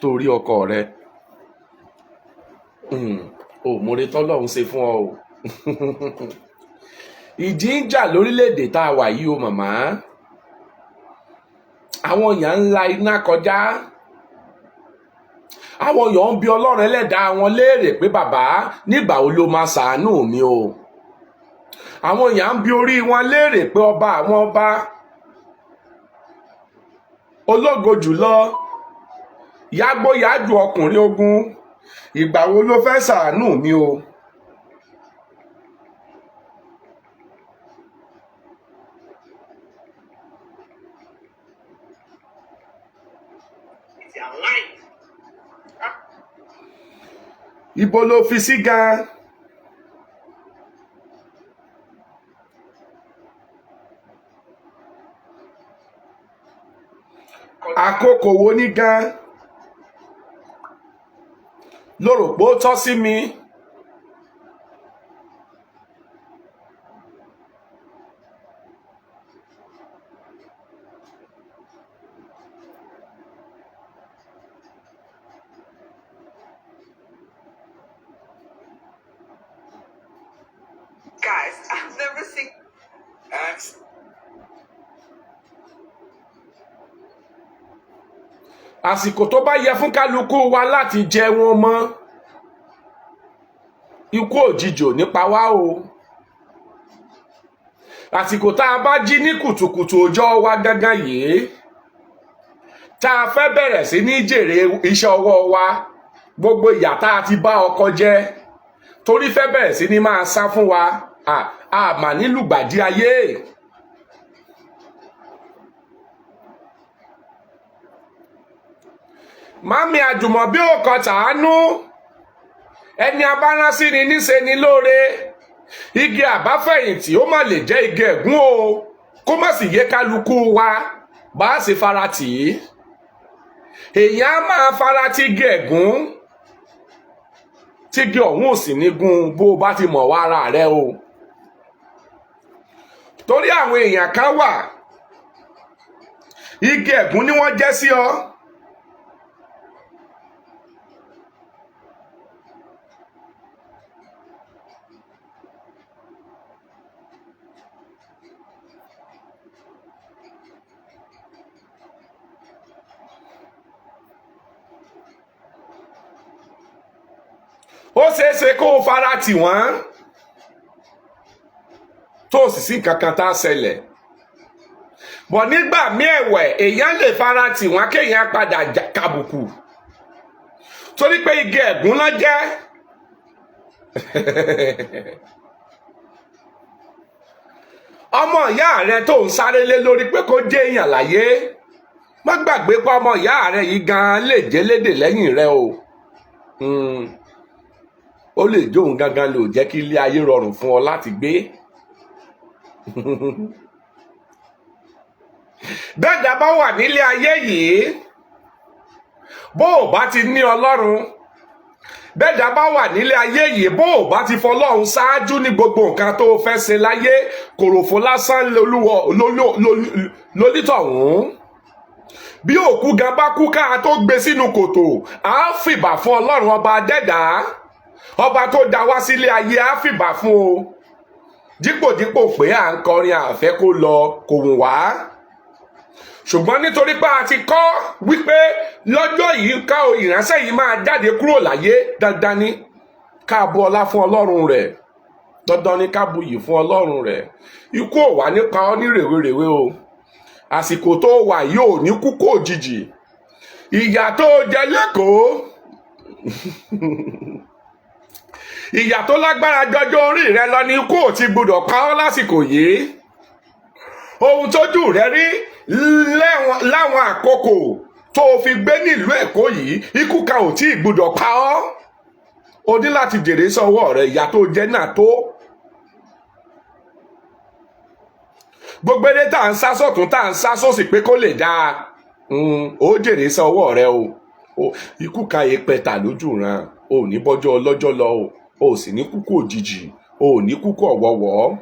torí ọkọ rẹ ò mọ̀re tọ́lọ́run ṣe fún ọ o. ìjì ń jà lórílẹ̀‐èdè tá a wà yìí o màmá. àwọn èèyàn ń la iná kọjá. àwọn èèyàn ń bi ọlọ́run ẹlẹ́dàá wọn léèrè pé bàbá nígbà wo ló máa ṣàánú mi o. àwọn èèyàn ń bi orí wọn léèrè pé ọba àwọn ọba ológo jùlọ yágbóyájú ọkùnrin ogun ìgbà wo ló fẹ́ ṣàánú mi o. ibo ló fi sí gan. àkókò wo ní gan ló rò pé ó tọ́ sí mi. Guys, I've never seen àsìkò tó bá yẹ fún kálukú wa láti jẹ wọn mọ́ ikú òjijì ò nípa wá o. àsìkò tá a bá jí ní kùtùkùtù ọjọ́ wa gángan yìí tá a fẹ́ bẹ̀rẹ̀ sí ní jèrè iṣẹ́ ọwọ́ wa gbogbo ìyà tá a ti bá ọkọ jẹ torí fẹ́ bẹ̀rẹ̀ sí ní máa sá fún wa a mà nílùgbàdì ayé. Mami Àjùmọ̀bí ò kọ tàánú ẹni abáránṣí ni níṣe ni lóore igi àbáfẹ̀yìntì ó má lè jẹ́ igi ẹ̀gún o kó má sì yé kálukú wa bá a sì faratì í. èèyàn á máa faratì igi ẹ̀gún tígi ọ̀hún ò sì ní gún bó o bá ti mọ̀ wá ara rẹ o. torí àwọn èèyàn kan wà igi ẹ̀gún ni wọ́n jẹ́ sí ọ. ó ṣeéṣe kó o fara tì wọ́n tó sì sí kankan tá a ṣẹlẹ̀ bọ̀ nígbà míì ẹ̀wẹ̀ èèyàn lè fara tì wọ́n kéèyàn padà kàbùkù torí pé igi ẹ̀gún náà jẹ́. ọmọ ìyá rẹ tó ń sáré lé lórí pé kó jẹ́ èèyàn láyé má gbàgbé pé ọmọ ìyá rẹ yìí gan-an lè jẹ́ lédè lẹ́yìn rẹ o. ó lè jóun gangan lò jẹ́ kí ilé ayé rọrùn fún ọ láti gbé. bẹ́ẹ̀dá bá wà nílé ayé yìí bó o bá ti ní ọlọ́run bẹ́ẹ̀dá bá wà nílé ayé yìí bó o bá ti fọlọ́run ṣáájú ní gbogbo nǹkan tó fẹ́ ṣe láyé kòròfo lásán lólítọ̀hún. bí òkú gan bá kú ká tó gbé sínú kòtò á fìbà fún ọlọ́run ọba adẹ́dá ọba tó dá wá sílé ayé á fìbà fún o dípòdípò pé à ń kọrin àfẹ́ kó lọ kò wùn wá. ṣùgbọ́n nítorí pé a ti kọ́ wípé lọ́jọ́ yìí ká o ìránṣẹ́ yìí máa jáde kúrò láyé dandan ni ká bu ọlá fún ọlọ́run rẹ̀ dandan ni ká bu yìí fún ọlọ́run rẹ̀. ikú ò wá nípa ọ ní rèwerèwe o àsìkò tó wà yìí ò ní kú kó òjijì. ìyà tó jẹ lẹ́kọ̀ọ́ ìyà tó lágbára jọjọ orí rẹ lọ ní ikú ò ti gbọdọ̀ pa ọ́ lásìkò yìí. ohun tójú rẹ rí láwọn àkókò tó fi gbé nílùú Èkó yìí ikú kan ò tí ì gbọdọ̀ pa ọ́. o ní láti jèrè sọ́wọ́ rẹ ìyà tó jẹ náà tó. gbogbo eré tá à ń sá sọ́tún tá à ń sá sósì pé kó lè dáa ó jèrè sọ́wọ́ rẹ o. ikú kan èèpẹ̀tà lójú ràn o ò ní bọ́jọ́ ọlọ́jọ́ lọ o sì ní kúkú òjijì o ò ní kúkú ọ̀wọ̀wọ̀.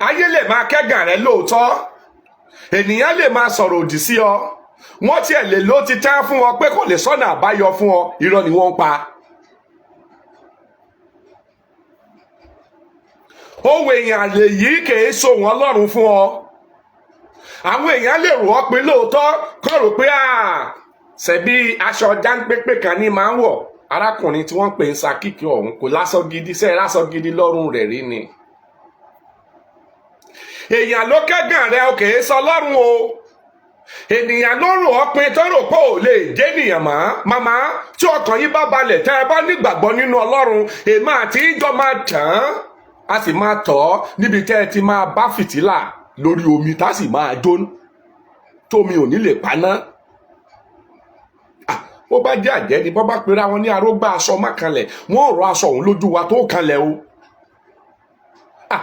ayé lè máa kẹ́gàn rẹ lóòótọ́ ènìyàn lè máa sọ̀rọ̀ òdì sí ọ wọ́n tiẹ̀ lè ló ti tán fún ọ pé kò lè sọ́nà àbáyọ fún ọ, irọ́ ni wọ́n ń pa. ohun èèyàn lè yí kèé so wọn lọ́rùn fún ọ. àwọn èèyàn lè rò ọ́ pé lóòótọ́ kọ́ rò pé ṣebí aṣọ jáńpépé kan ní máa ń wọ̀. arákùnrin tí wọ́n pè ń Sakiki ọ̀hún kò láṣọ gidi, sẹ́ẹ̀ láṣọ gidi lọ́rùn rẹ̀ rí ni. èèyàn ló kẹ́gàn rẹ o kèé sọ lọ́rùn o. ènìyàn ló rò ọ́ pé tó rò pé ò lè jẹ́ ènìyàn mọ́. màmá tí ọkàn yín bá balẹ̀ tẹ́ ẹ bá nígbàgbọ́ nínú Ọlọ́run, èmi àti ìjọ máa tàn án, a sì máa tọ̀ ọ́ níbi tẹ́ ẹ ti máa bá fìtílà lórí omi tá sì máa jóná tómi ò ní lè paná. bó bá jẹ́ àjẹ́ ni bó bá pera wọn ní arógbá aṣọ má kanlẹ̀, wọ́n rọ aṣọ òun lójú wa tó kanlẹ̀ o.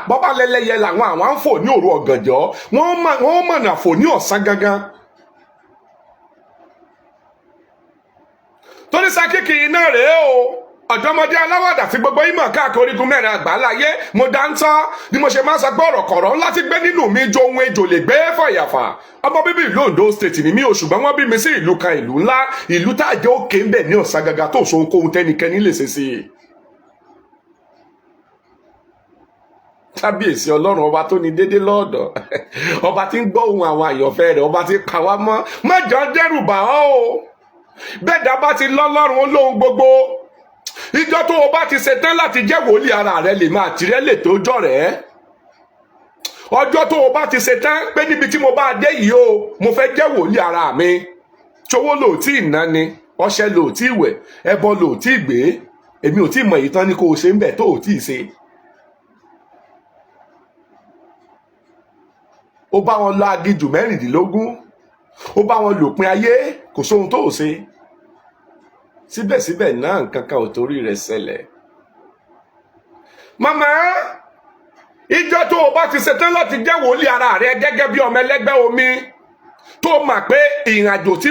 bọ́bá lẹ́lẹ́yẹ làwọn àwọn ń fò ní òru ọ̀gànjọ́, wọ́n mọ̀nà fò ní ọ̀sán gangan. torí Sakiki iná rèé o, ọ̀dọ́mọdé aláwàdà tí gbogbo ìmọ̀ káàkiri orígun mẹ́rin àgbáláyé. mo dá ń tán ni mo ṣe máa ń sọ pé ọ̀rọ̀ kọ̀rọ̀ láti gbé nínú mi jo ohun ejò lè gbé fàyàfà. ọmọ bíbí ìlú Ondo State ni mí o, ṣùgbọ́n wọ́n bí mi sí ìlú kan, ìlú ńlá, ìlú tá a jẹ́ òkè ń bẹ̀ ní ọ̀sán gangan tó so ohunkóhun tẹ́nikẹ́ni lè ṣe sí i. kábíyèsí Ọlọ́run ọba tó ní dédé lọ́ọ̀dọ̀, ọba tí ń gbọ́ ohùn àwọn àyànfẹ́ rẹ̀, ọba tí pa wá mọ́. má jọ dẹ́rù bà ọ́ o. bẹ́ẹ̀ dá bá ti lọ́lọ́run ó lóhun gbogbo. ìjọ tó o bá ti ṣetán láti jẹ́ wòlíì ara rẹ lè máa tirẹ̀ lè tó jọ rẹ̀. ọjọ́ tó o bá ti ṣetán pé níbi tí mo bá dé yìí o, mo fẹ́ jẹ́ wòlíì ara mi. ṣòwò lò tí ì ná ni, ọṣẹ lò tí ì wẹ̀, ẹbọ lò tí ì gbé, èmi ò tí ì mọ èyí tán ni kò ṣe ń bẹ̀ tó ò tí ì ṣe. ó bá wọn lọ agijù 16, ó bá wọn lòpin ayé, kò sóhun tó ò ṣe. síbẹ̀síbẹ̀ náà nǹkan kan ò torí rẹ̀ ṣẹlẹ̀. màmá ìjọ tó o bá ti ṣetán láti jẹ́ wòlíì ara rẹ gẹ́gẹ́ bí ọmọ ẹlẹ́gbẹ́ omi, tó mọ̀ pé ìrìnàjò tí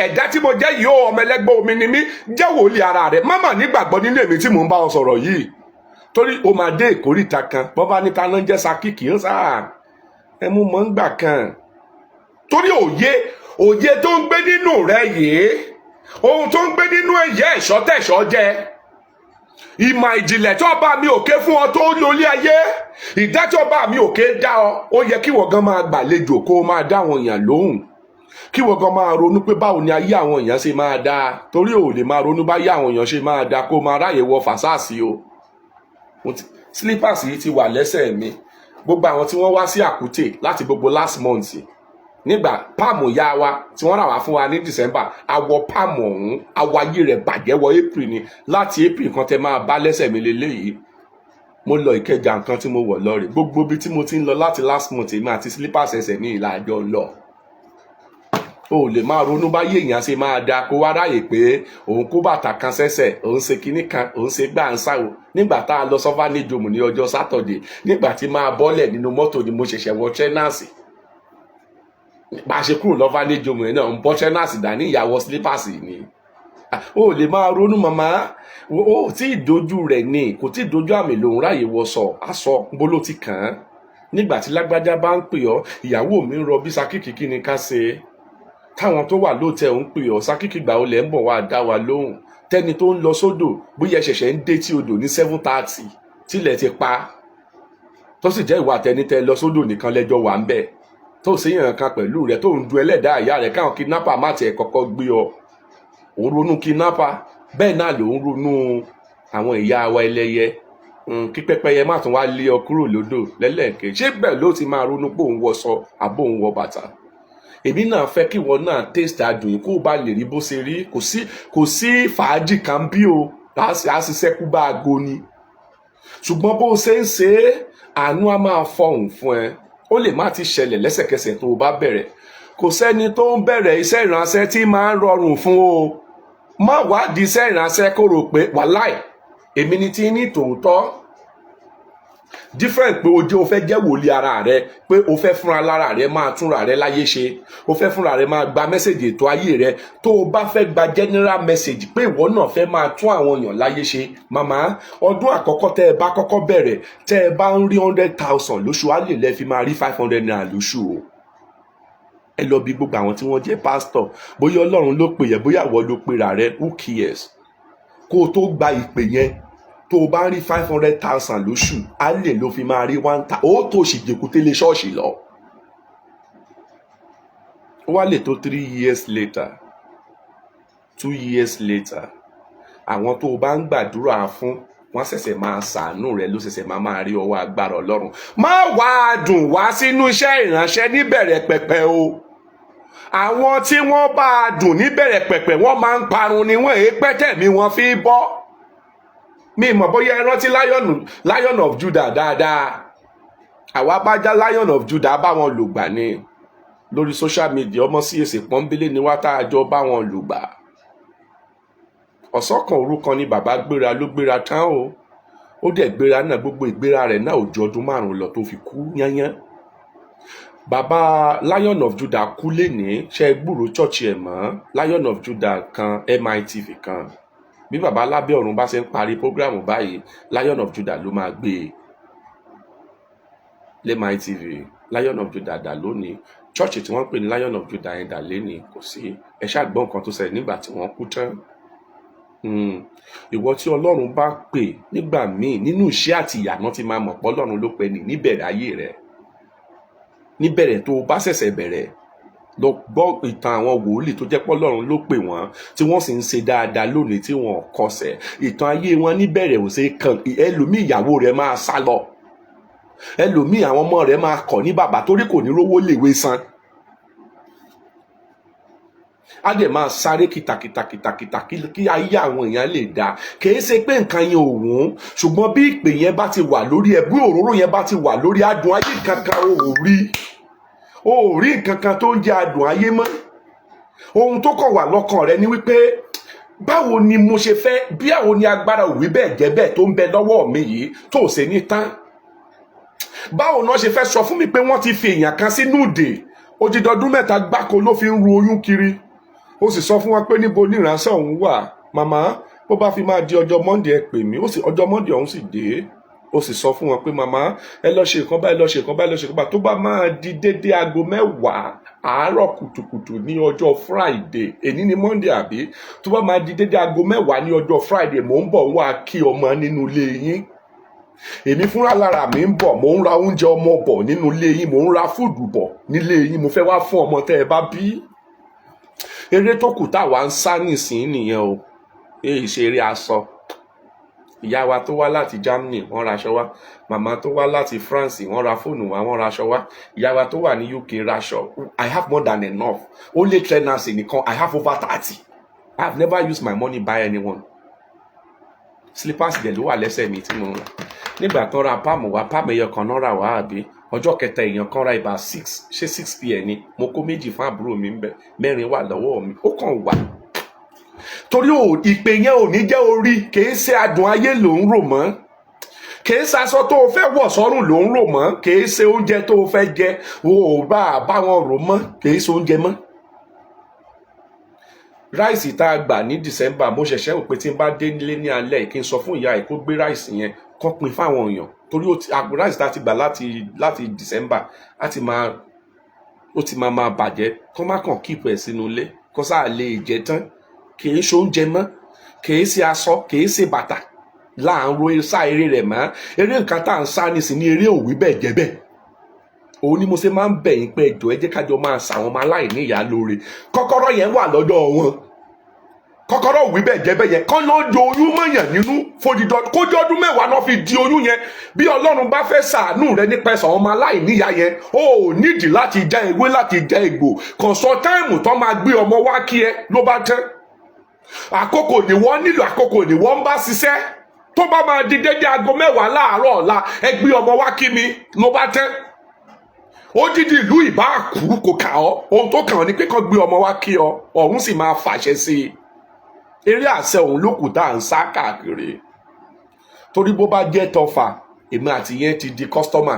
ẹ̀dá tí mo jẹ́ yìí ó ọmọ ẹlẹ́gbẹ́ omi ni mí, jẹ́ wòlíì ara rẹ. má mà nígbàgbọ́ nínú èmi tí mò ń bá ọ sọ̀rọ̀ yìí, torí o máa dé ìkórìtà kan bọ́ bá níta náà jẹ́ Sakiki ń sáà ẹ mú mọ́ ń gbà kan. torí òye tó ń gbé nínú rẹ yìí, ohun tó ń gbé nínú ẹ̀yẹ ẹ̀ṣọ́ tẹ̀ṣọ́ jẹ, ìmọ̀ ìjìnlẹ̀ tó bá mi òkè fún ọ tó lórí ayé, ìdájọ́ bá mi òkè dá ọ, ó yẹ kí wọ́n gan máa gbàlejò kó máa dá àwọn èèyàn lóhùn, kí wọ́n gan máa ronú pé báwo ni ayé àwọn èèyàn ṣe máa dáa. torí ò lè máa ronú báyé àwọn èèyàn ṣe máa dáa kó máa ráyè wọ fàṣáàsì o. slippers yìí ti wà lẹ́sẹ̀ mi. gbogbo àwọn tí wọ́n wá sí Àkútè láti gbogbo last month, nígbà páàmù ya wa tí wọ́n rà wá fún wa ní December, àwọ̀ páàmù ọ̀hún àwọ̀ ayé rẹ̀ bàjẹ́ wọ April ni. láti April kan tẹ máa bá lẹ́sẹ̀ mi lélẹ́yìí. mo lọ Ìkẹjà nǹkan tí mo wọ̀ lọ rè, gbogbo ibi tí mo ti ń lọ láti last month èmi àti slippers ẹsẹ̀ ní ìlà àjọ lọ. o lè máa ronú báyé èèyàn ṣe máa da kó wá ráyè pé òun kó bàtà kan sẹ́sẹ̀, òun ṣe kinní kan, òun ṣe gbà ń sáwò. nígbà tá a lọ sọ́fà ní jòmù ní ọjọ́ Saturday, nígbà tí máa bọ́lẹ̀ nínú mọ́tò ni mo ṣẹ̀ṣẹ̀ wọ trainers. bá a ṣe kúrò lọ́fà ní jòmù yẹn náà ń bọ́ trainers dání, ìyàwó slippers ni. o lè máa ronú màmá, o tí ì dojú rẹ̀ ni, kò tí ì dojú àmì lòun ráyè wọ sọ aṣọ bó ló ti kàn án. nígbà tí lágbájá bá ń pè ọ́, ìyàwó mi ń rọ bí Sakiki kí ni ká ṣe. táwọn tó wà lóòtẹ́ ń pè ọ́, Sakiki gbà ó lẹ̀ ń bọ̀ wá dá wa lóhùn. tẹ́ni tó ń lọ sódò bóyá ṣẹ̀ṣẹ̀ ń dé tí odò ní 7:30 tílẹ̀ ti pa, tó sì jẹ́ ìwà tẹnitẹ lọ sódò nìkan lẹ́jọ́ wà ń bẹ̀, tó sì yàn kan pẹ̀lú rẹ̀ tó ń du ẹlẹ́dàá àyà rẹ̀ káwọn kidnapper má tiẹ̀ kọ́kọ́ gbé ọ. òun ronú kidnapper, bẹ́ẹ̀ náà ló ń ronú àwọn ìyá wa ẹlẹ́yẹ, kí pẹ́pẹ́yẹ má tún wá lé ọ kúrò lódò lẹ́lẹ́kẹ̀. ṣé bẹ́ẹ̀ ló ti máa ronú pé òun wọṣọ àbó òun wọ bàtà. èmi náà fẹ́ kí wọn náà taste adùn yìí kó o bá lè rí bó ṣe rí. kò sí fàájì kan bí o a ṣiṣẹ́ kú bá aago ni. ṣùgbọ́n bó o ṣe ń ṣe é, àánú á máa fọhùn fún ẹ. ó lè má ti ṣẹlẹ̀ lẹ́sẹ̀kẹsẹ̀ tó o bá bẹ̀rẹ̀. kò sẹ́ni tó ń bẹ̀rẹ̀ iṣẹ́ ìránṣẹ́ tí máa ń rọrùn fún o. má wádìí iṣẹ́ ìránṣẹ́ kó rò pé wàláì èmi ni ti ní tòótọ́. different pé o fẹ́ jẹ́ wòlíì ara rẹ, pé o fẹ́ fúnra lára rẹ máa túnra rẹ láyé ṣe, o fẹ́ fúnra rẹ máa gba mẹ́sẹ̀gì ètò ayé rẹ. tó o bá fẹ́ gba general message pé ìwọ náà fẹ́ máa tún àwọn èèyàn láyé ṣe, màmá ọdún àkọ́kọ́ tẹ́ ẹ bá kọ́kọ́ bẹ̀rẹ̀, tẹ́ ẹ bá ń rí 100,000 lóṣù, á lè lẹ́ fi máa rí 500 naira lóṣù o. ẹ lọ bí gbogbo àwọn tí wọ́n jẹ́ pásítọ̀, bóyá Ọlọ́run ló pè yẹn, bóyá ìwọ ló pera rẹ, who cares? Kó o tó gba ìpè yẹn, tó o bá ń rí 500,000 lóṣù, á lè ló fi máa rí 1,000, ó tó sì jèkútélé ṣọ́ọ̀ṣì lọ. Ó wá lè tó 3 years later, 2 years later, àwọn tó o bá ń gbàdúrà fún, wọ́n ṣẹ̀ṣẹ̀ máa ṣàánú rẹ, ló ṣẹ̀ṣẹ̀ máa rí ọwọ́ agbára Ọlọ́run. Má wá dùn wá sínú iṣẹ́ ìránṣẹ́ níbẹ̀rẹ̀ pẹ̀pẹ̀ o. Àwọn tí wọ́n bá dùn níbẹ̀rẹ̀ pẹ̀pẹ̀ wọ́n máa ń parun ni wọ́n èé pẹ́tẹ̀mí wọn fi bọ́. Mi mọ̀ bóyá ẹ rántí Lion of Judah dáadáa. Àwa bá já Lion of Judah bá wọn lùgbà ni lórí social media, ọmọ CAC pọ́nbélé ni wá tá a jọ bá wọn lùgbà. Ọ̀sán kan òru kan ni bàbá gbéra ló gbéra tán o. Ó dẹ̀ gbéra náà, gbogbo ìgbéra rẹ̀ náà ò ju ọdún 5 lọ tó fi kú yányán. Bàbá Lion of Judah kú lénìí, ṣe gbúrò chọ́ọ̀chì ẹ̀ mọ́. Lion of Judah kan MITV kan. Bí bàbá lábẹ́ ọ̀run bá ṣe ń parí prógrámù báyìí, Lion of Judah ló máa gbé e. MITV, Lion of Judah dà lónìí. Chọ́ọ̀chì tí wọ́n pè ní Lion of Judah yẹn dà lénìí, kò sí. Ẹ ṣáà gbọ́ nǹkan tó ṣẹlẹ̀ nígbà tí wọ́n kú tán. Ìwọ tí Ọlọ́run bá pè nígbà míì nínú iṣẹ́ àti ìyànà ti máa mọ̀ pé Ọlọ́run ló pè ní níbẹ̀rẹ̀ ayé rẹ̀. Níbẹ̀rẹ̀ tó o bá ṣẹ̀ṣẹ̀ bẹ̀rẹ̀, lọ gbọ́ ìtàn àwọn wòlíì tó jẹ́ pé Ọlọ́run ló pè wọ́n tí wọ́n sì ń ṣe dáadáa lónìí tí wọ́n kọsẹ̀. Ìtàn ayé wọn níbẹ̀rẹ̀ ò ṣe kàn. Ẹlòmíì ìyàwó rẹ̀ máa sá lọ. Ẹlòmíì àwọn ọmọ rẹ̀ máa kọ̀ ní bàbá torí kò ní rówó léwé san. Á dẹ̀ máa sáré kìtàkìtà kí ayé àwọn èèyàn lè dáa. Kìí ṣe pé nǹkan yẹn ò wọ́n, ṣùgbọ́n bí ìpè yẹn bá ti wà lórí ẹ, bí òróró yẹn bá ti wà lórí, adùn ayé kankan ò rí nǹkan kan tó ń jẹ́ adùn ayé mọ́. Ohun tó kàn wà lọ́kàn rẹ ni wípé báwo ni mo ṣe fẹ́, bí àwọn ní agbára òwí bẹ́ẹ̀ jẹ́ bẹ́ẹ̀ tó ń bẹ lọ́wọ́ mi yìí tó ṣe ní tán. Báwo náà ṣe fẹ́ sọ fún mi pé wọ́n ti fi èèyàn kan sínú ìdè, odidi ọdún 3 gbáko ló fi ń ru oyún kiri. Ó sì sọ fún wọn pé níbo ní ìránṣẹ́ òun wà. Màmá, bó bá fi máa di ọjọ́ Monday ẹ pè mí. Ọjọ́ Monday ọ̀hún sì dé. Ó sì sọ fún wọn pé màmá, ẹ lọ ṣe nǹkan báyìí, lọ ṣe nǹkan báyìí, lọ ṣe nǹkan báyìí. Tó bá máa di dédé aago 10 àárọ̀ kùtùkùtù ní ọjọ́ Friday, èní ni Monday àbí? Tó bá máa di dédé aago 10 ní ọjọ́ Friday, mò ń bọ̀ wá kí ọmọ nínú ilé yín. Èmi fúnra lára mi ń bọ̀, mò ń ra oúnjẹ ọmọ bọ̀ nínú ilé yín, mò ń ra fúdù bọ̀ nílé yín, mo fẹ́ wá fún ọmọ tẹ́ ẹ bá bí. Eré tó kù táwa ń sá nísìnyí nìyẹn o. Èyí ṣe eré aṣọ. Ìyá wa tó wá láti Germany wọ́n ra aṣọ wá. Màmá tó wá láti France wọ́n ra fóònù wá, wọ́n ra aṣọ wá. Ìyá wa tó wà ní UK ra aṣọ. I have more than enough. Only trainers nìkan, I have over 30. I have never used my money buy anyone. Slippers dẹ̀ ló wà lẹ́sẹ̀ mi tí mo rà. Nígbà tán ra páàmù wá, páàmù ẹyọ kan náà rà wá àbí? Ọjọ́ kẹta èèyàn kan ra ibà 6, ṣé 6 pm ni? Mo kó 2 fún àbúrò mi ń bẹ, 4 wà lọ́wọ́ mi. Ó kàn wà. Torí ìpè yẹn ò ní jẹ́ orí, kìí ṣe adùn ayé ló ń rò mọ́. Kìí ṣe aṣọ tó o fẹ́ wọ̀ sọ́rùn ló ń rò mọ́. Kìí ṣe oúnjẹ tó o fẹ́ jẹ, o ò bá wọn rò mọ́. Kìí ṣe oúnjẹ mọ́. Ráìsì tá a gbà ní December, mo ṣẹ̀ṣẹ̀ rò pé tí n bá dé nílé ní alẹ́ kí n sọ fún ìyá ẹ̀ kó gbé ráìsì yẹn kó pin fáwọn èèyàn. Torí ráìsì tá a ti gbà láti December ó ti máa bàjẹ́, kó má kàn kíìpù ẹ̀ sínú ilé kó sáà lè jẹ tán. Kìí ṣe oúnjẹ mọ́, kìí ṣe aṣọ, kìí ṣe bàtà láàárọ̀ sá eré rẹ̀ mọ́. Eré nǹkan tá à ń sá nísìn ní eré òwí bẹ́ẹ̀ jẹ́ bẹ́ẹ̀. Òun ni mo ṣe máa ń bẹ̀ yín pé ẹjọ́ ẹ jẹ́ kájọ máa ṣàwọn ọmọ aláìní ìyá lóore. Kọ́kọ́rọ́ yẹn wà lọ́dọ̀ wọn. Kọ́kọ́rọ́ òwí bẹ́ẹ̀ jẹ́ bẹ́ẹ̀ yẹn kọ́ ló di oyún mọ̀yàn nínú fòdìdọ́ kójú ọdún 10 náà fi di oyún yẹn. Bí Ọlọ́run bá fẹ́ ṣàánú rẹ nípa ẹ̀sán ọmọ aláìní ìyá yẹn, ó nídìí láti já ewé láti já egbò. Kàn sọ táìmù tó máa gbé ọmọ wá kí ẹ ló bá tán. Àkókò ni wọ́n nílò, àkókò ni wọ́n ń bá ṣiṣẹ́. Tó bá máa di dédé aago 10 láàárọ̀ ọ̀la, ẹ gbé ọmọ wá kí mi ló bá tán. Ó dídì ìlú ìbá kú kò kà ọ́. Ohun tó kàn ọ́ ni pé kán gbé ọmọ wá kí ọ, ọ̀hún sì máa fàṣẹ sí i. Eré àṣẹ òun ló kù tá à ń sá káàkiri. Torí bó bá jẹ́ tọfà, èmi àti yẹn ti di kọ́sítọ́mà.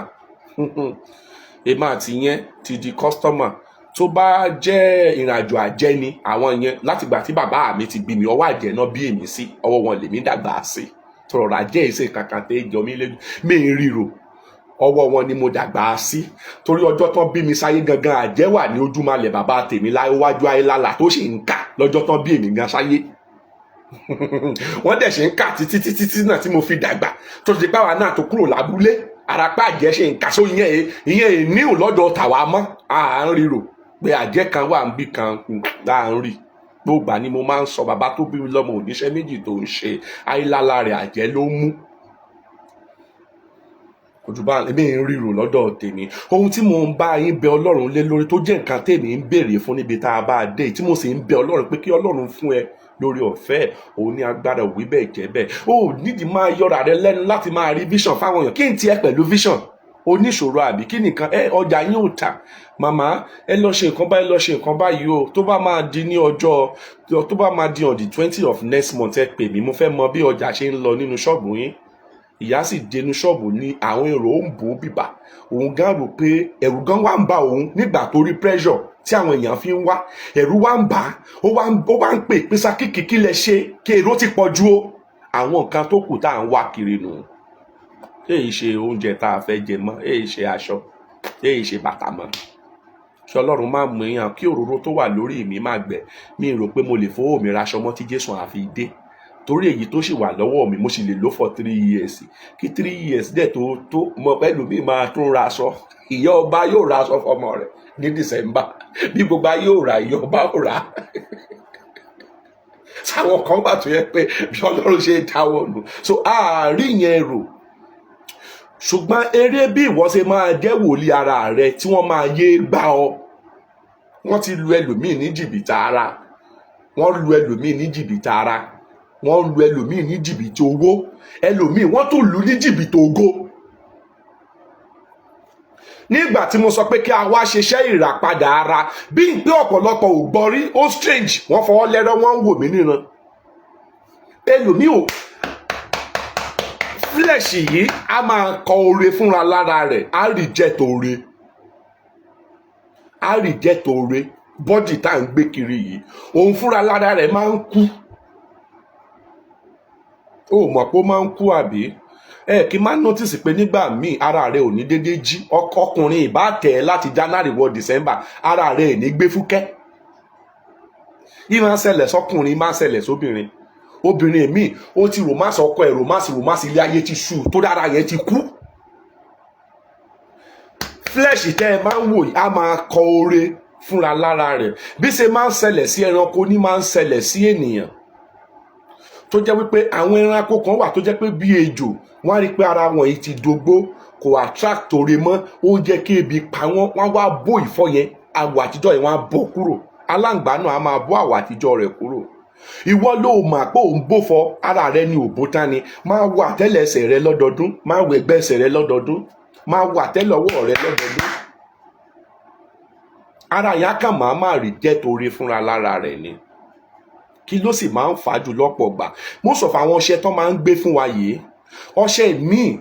Èmi àti yẹn ti di kọ́sítọ́mà. Tó bá jẹ́ ìrìnàjò àjẹ́ ni àwọn yẹn látìgbà tí bàbá mi ti bí mi, ọwọ́ àjẹ́ náà bí èmi sí, ọwọ́ wọn lèmi dàgbà sí. Tọrọ àjẹ́ ìṣe kankan tẹ́ jọ mí lójú, mi ríro. ọwọ́ wọn ni mo dàgbà sí, torí ọjọ́ tán bí mi sáyé gangan àjẹ́ wà ní ojúmalẹ̀ bàbá tèmi láwájú ayélálà tó sì ń kà lọ́jọ́ tán bí èmi gan sáyé. Wọ́n dẹ̀ ṣe ń kà títí náà tí mo fi dàgbà tó ti pàwà náà tó kúrò lábúlé arapá àjẹ́ ṣe ń kà. So ìyẹn níhù lọ́dọ̀ tàwa mọ́, à ń ríro pé àjẹ́ kan wà ń bí kan là ń rí. Gbogbo ni mo máa ń sọ bàbá tó bí mi lọ́mọ oníṣẹ́ méjì tó ń ṣe, ayélálà rẹ̀ àjẹ́ ló mú. Òjúbà èmi ń ríro lọ́dọ̀ tèmi. Ohun tí mo ń bá yín bẹ Ọlọ́run lé lórí tó jẹ́ nǹkan tèmi ń béèrè fún níbi tá a bá dé, tí mo sì ń bẹ Ọlọ́run pé kí Ọlọ́run fún ẹ lórí ọ̀fẹ́, òun ní agbára òwí bẹ́ẹ̀ jẹ́ bẹ́ẹ̀. Ó nídìí máa yọra rẹ lẹ́nu láti máa rí vision fáwọn èèyàn. Kí n tiẹ̀ pẹ̀lú vision? Oníṣòro àbí kí nìkan? Ọjà yín ò tà, màmá ẹ lọ ṣe nǹkan báyìí, lọ ṣe nǹkan báyìí o. Tó bá máa di ní ọjọ́, tó bá máa di on the 20 of next month, ẹ pè mí, mo fẹ́ mọ bí ọjà ṣe ń lọ nínú ṣọ́ọ̀bù yín. Ìyá sì dénú ṣọ́ọ̀bù ní àwọn èrò ń bò ó bìbà. Òun gan rò pé ẹ̀rù gan wá ń bá òun nígbà tó rí pressure tí àwọn èèyàn fi ń wá. Ẹ̀rù wá ń bà á, ó wá ń pè pé sákìkì kí lẹ ṣe, kí èrò ti pọ̀ ju o. Àwọn nǹkan tó kù tá à ń wá kiri nù. Èyí ṣe oúnjẹ tá a fẹ́ jẹ mọ́, èyí ṣe aṣọ, èyí ṣe bàtà mọ́. Ṣé Ọlọ́run máa mú èèyàn kí òróró tó wà lórí mi má gbẹ. Mi rò pé mo lè fowó mi raṣọ mọ́ tí Jésù àfi dé. Torí èyí tó sì wà lọ́wọ́ mi mo sì lè lò for 3 years. Kí 3 years dẹ̀ tó mọ pẹ́lú mi máa tún ra aṣọ. Ìyá ọba yóò ra aṣọ fọmọ rẹ̀ ní December. Bí gbogbo ayé yóò ra, ìyá ọba yóò ra. Sáwọn kan bá tó yẹ pé bí Ọlọ́run ṣe dáwọ́ nù. So àárín yẹn rò. Ṣùgbọ́n eré bí ìwọ ṣe máa jẹ́ wòlíì ara rẹ tí wọ́n máa yé gbá ọ. Wọ́n ti lu ẹlòmíì ní jìbìtì ara. Wọ́n lu ẹlòmíì ní jìbìtì ara. Wọ́n lu ẹlòmíì ní jìbìtì owó. Ẹlòmíì wọ́n tún lù ní jìbìtì ògo. Nígbà tí mo sọ pé kí a wá ṣiṣẹ́ ìràpadà ara, bí n pé ọ̀pọ̀lọpọ̀ ò gbọ́ rí, ó strange, wọ́n fọwọ́ lẹ́rọ̀, wọ́n ń wò mí níran. Ẹlòmíì ò flesh yìí a máa kọ oore fúnra lára rẹ̀, á reject oore. Á reject oore. Bọ́dì tá à ń gbé kiri yìí, òun fúnra lára rẹ̀ máa ń kú. Ó mọ̀ pé ó máa ń kú àbí? Kí n máa notice pé nígbà míì ara rẹ̀ ò ní dédé jí. Ọkùnrin ìbá tẹ̀ láti January wọ December, ara rẹ̀ ò ní gbé fúkẹ́. Yìí máa ń ṣẹlẹ̀ sọ́kùnrin, máa ń ṣẹlẹ̀ sóbìnrin. Obìnrin míì ó ti romance ọkọ ẹ̀, romance ilé ayé ti ṣú, tó dára yẹn ti kú. Flesh tẹ́ ẹ máa ń wò yìí á máa kọ oore fúnra lára rẹ̀. Bí ṣe máa ń ṣẹlẹ̀ sí ẹranko ní máa ń ṣẹlẹ̀ sí ènìyàn. Tó jẹ́ wípé àwọn ẹranko kan wà tó jẹ́ pé bí ejò, wọ́n á rí pé ara wọn yìí ti dógbó, kò attract oore mọ́, ó jẹ́ kí ebi pa wọ́n, wọ́n wá bó ìfọ́ yẹn, àwọ̀ àtijọ́ yẹn wọ́n á bó kúrò. Aláǹgbá náà á máa bó àwọ̀ àtijọ́ rẹ̀ kúrò. Ìwọ ló mọ̀ pé òun bófọ, ara rẹ ni òbó tán ni. Máa wo àtẹ́lẹsẹ̀ rẹ lọ́dọọdún, máa wo ẹgbẹ́ ẹsẹ̀ rẹ lọ́dọọdún, máa wo àtẹ́lẹwọ́ rẹ lọ́dọọdún. Ara yẹn á kàn máa rí jẹ́ torí fúnra lára rẹ̀ ni. Kí ló sì máa ń fà á jù lọ́pọ̀ gbà? Mo sọ fún àwọn ọṣẹ tán máa ń gbé fún wa yìí. Ọṣẹ míì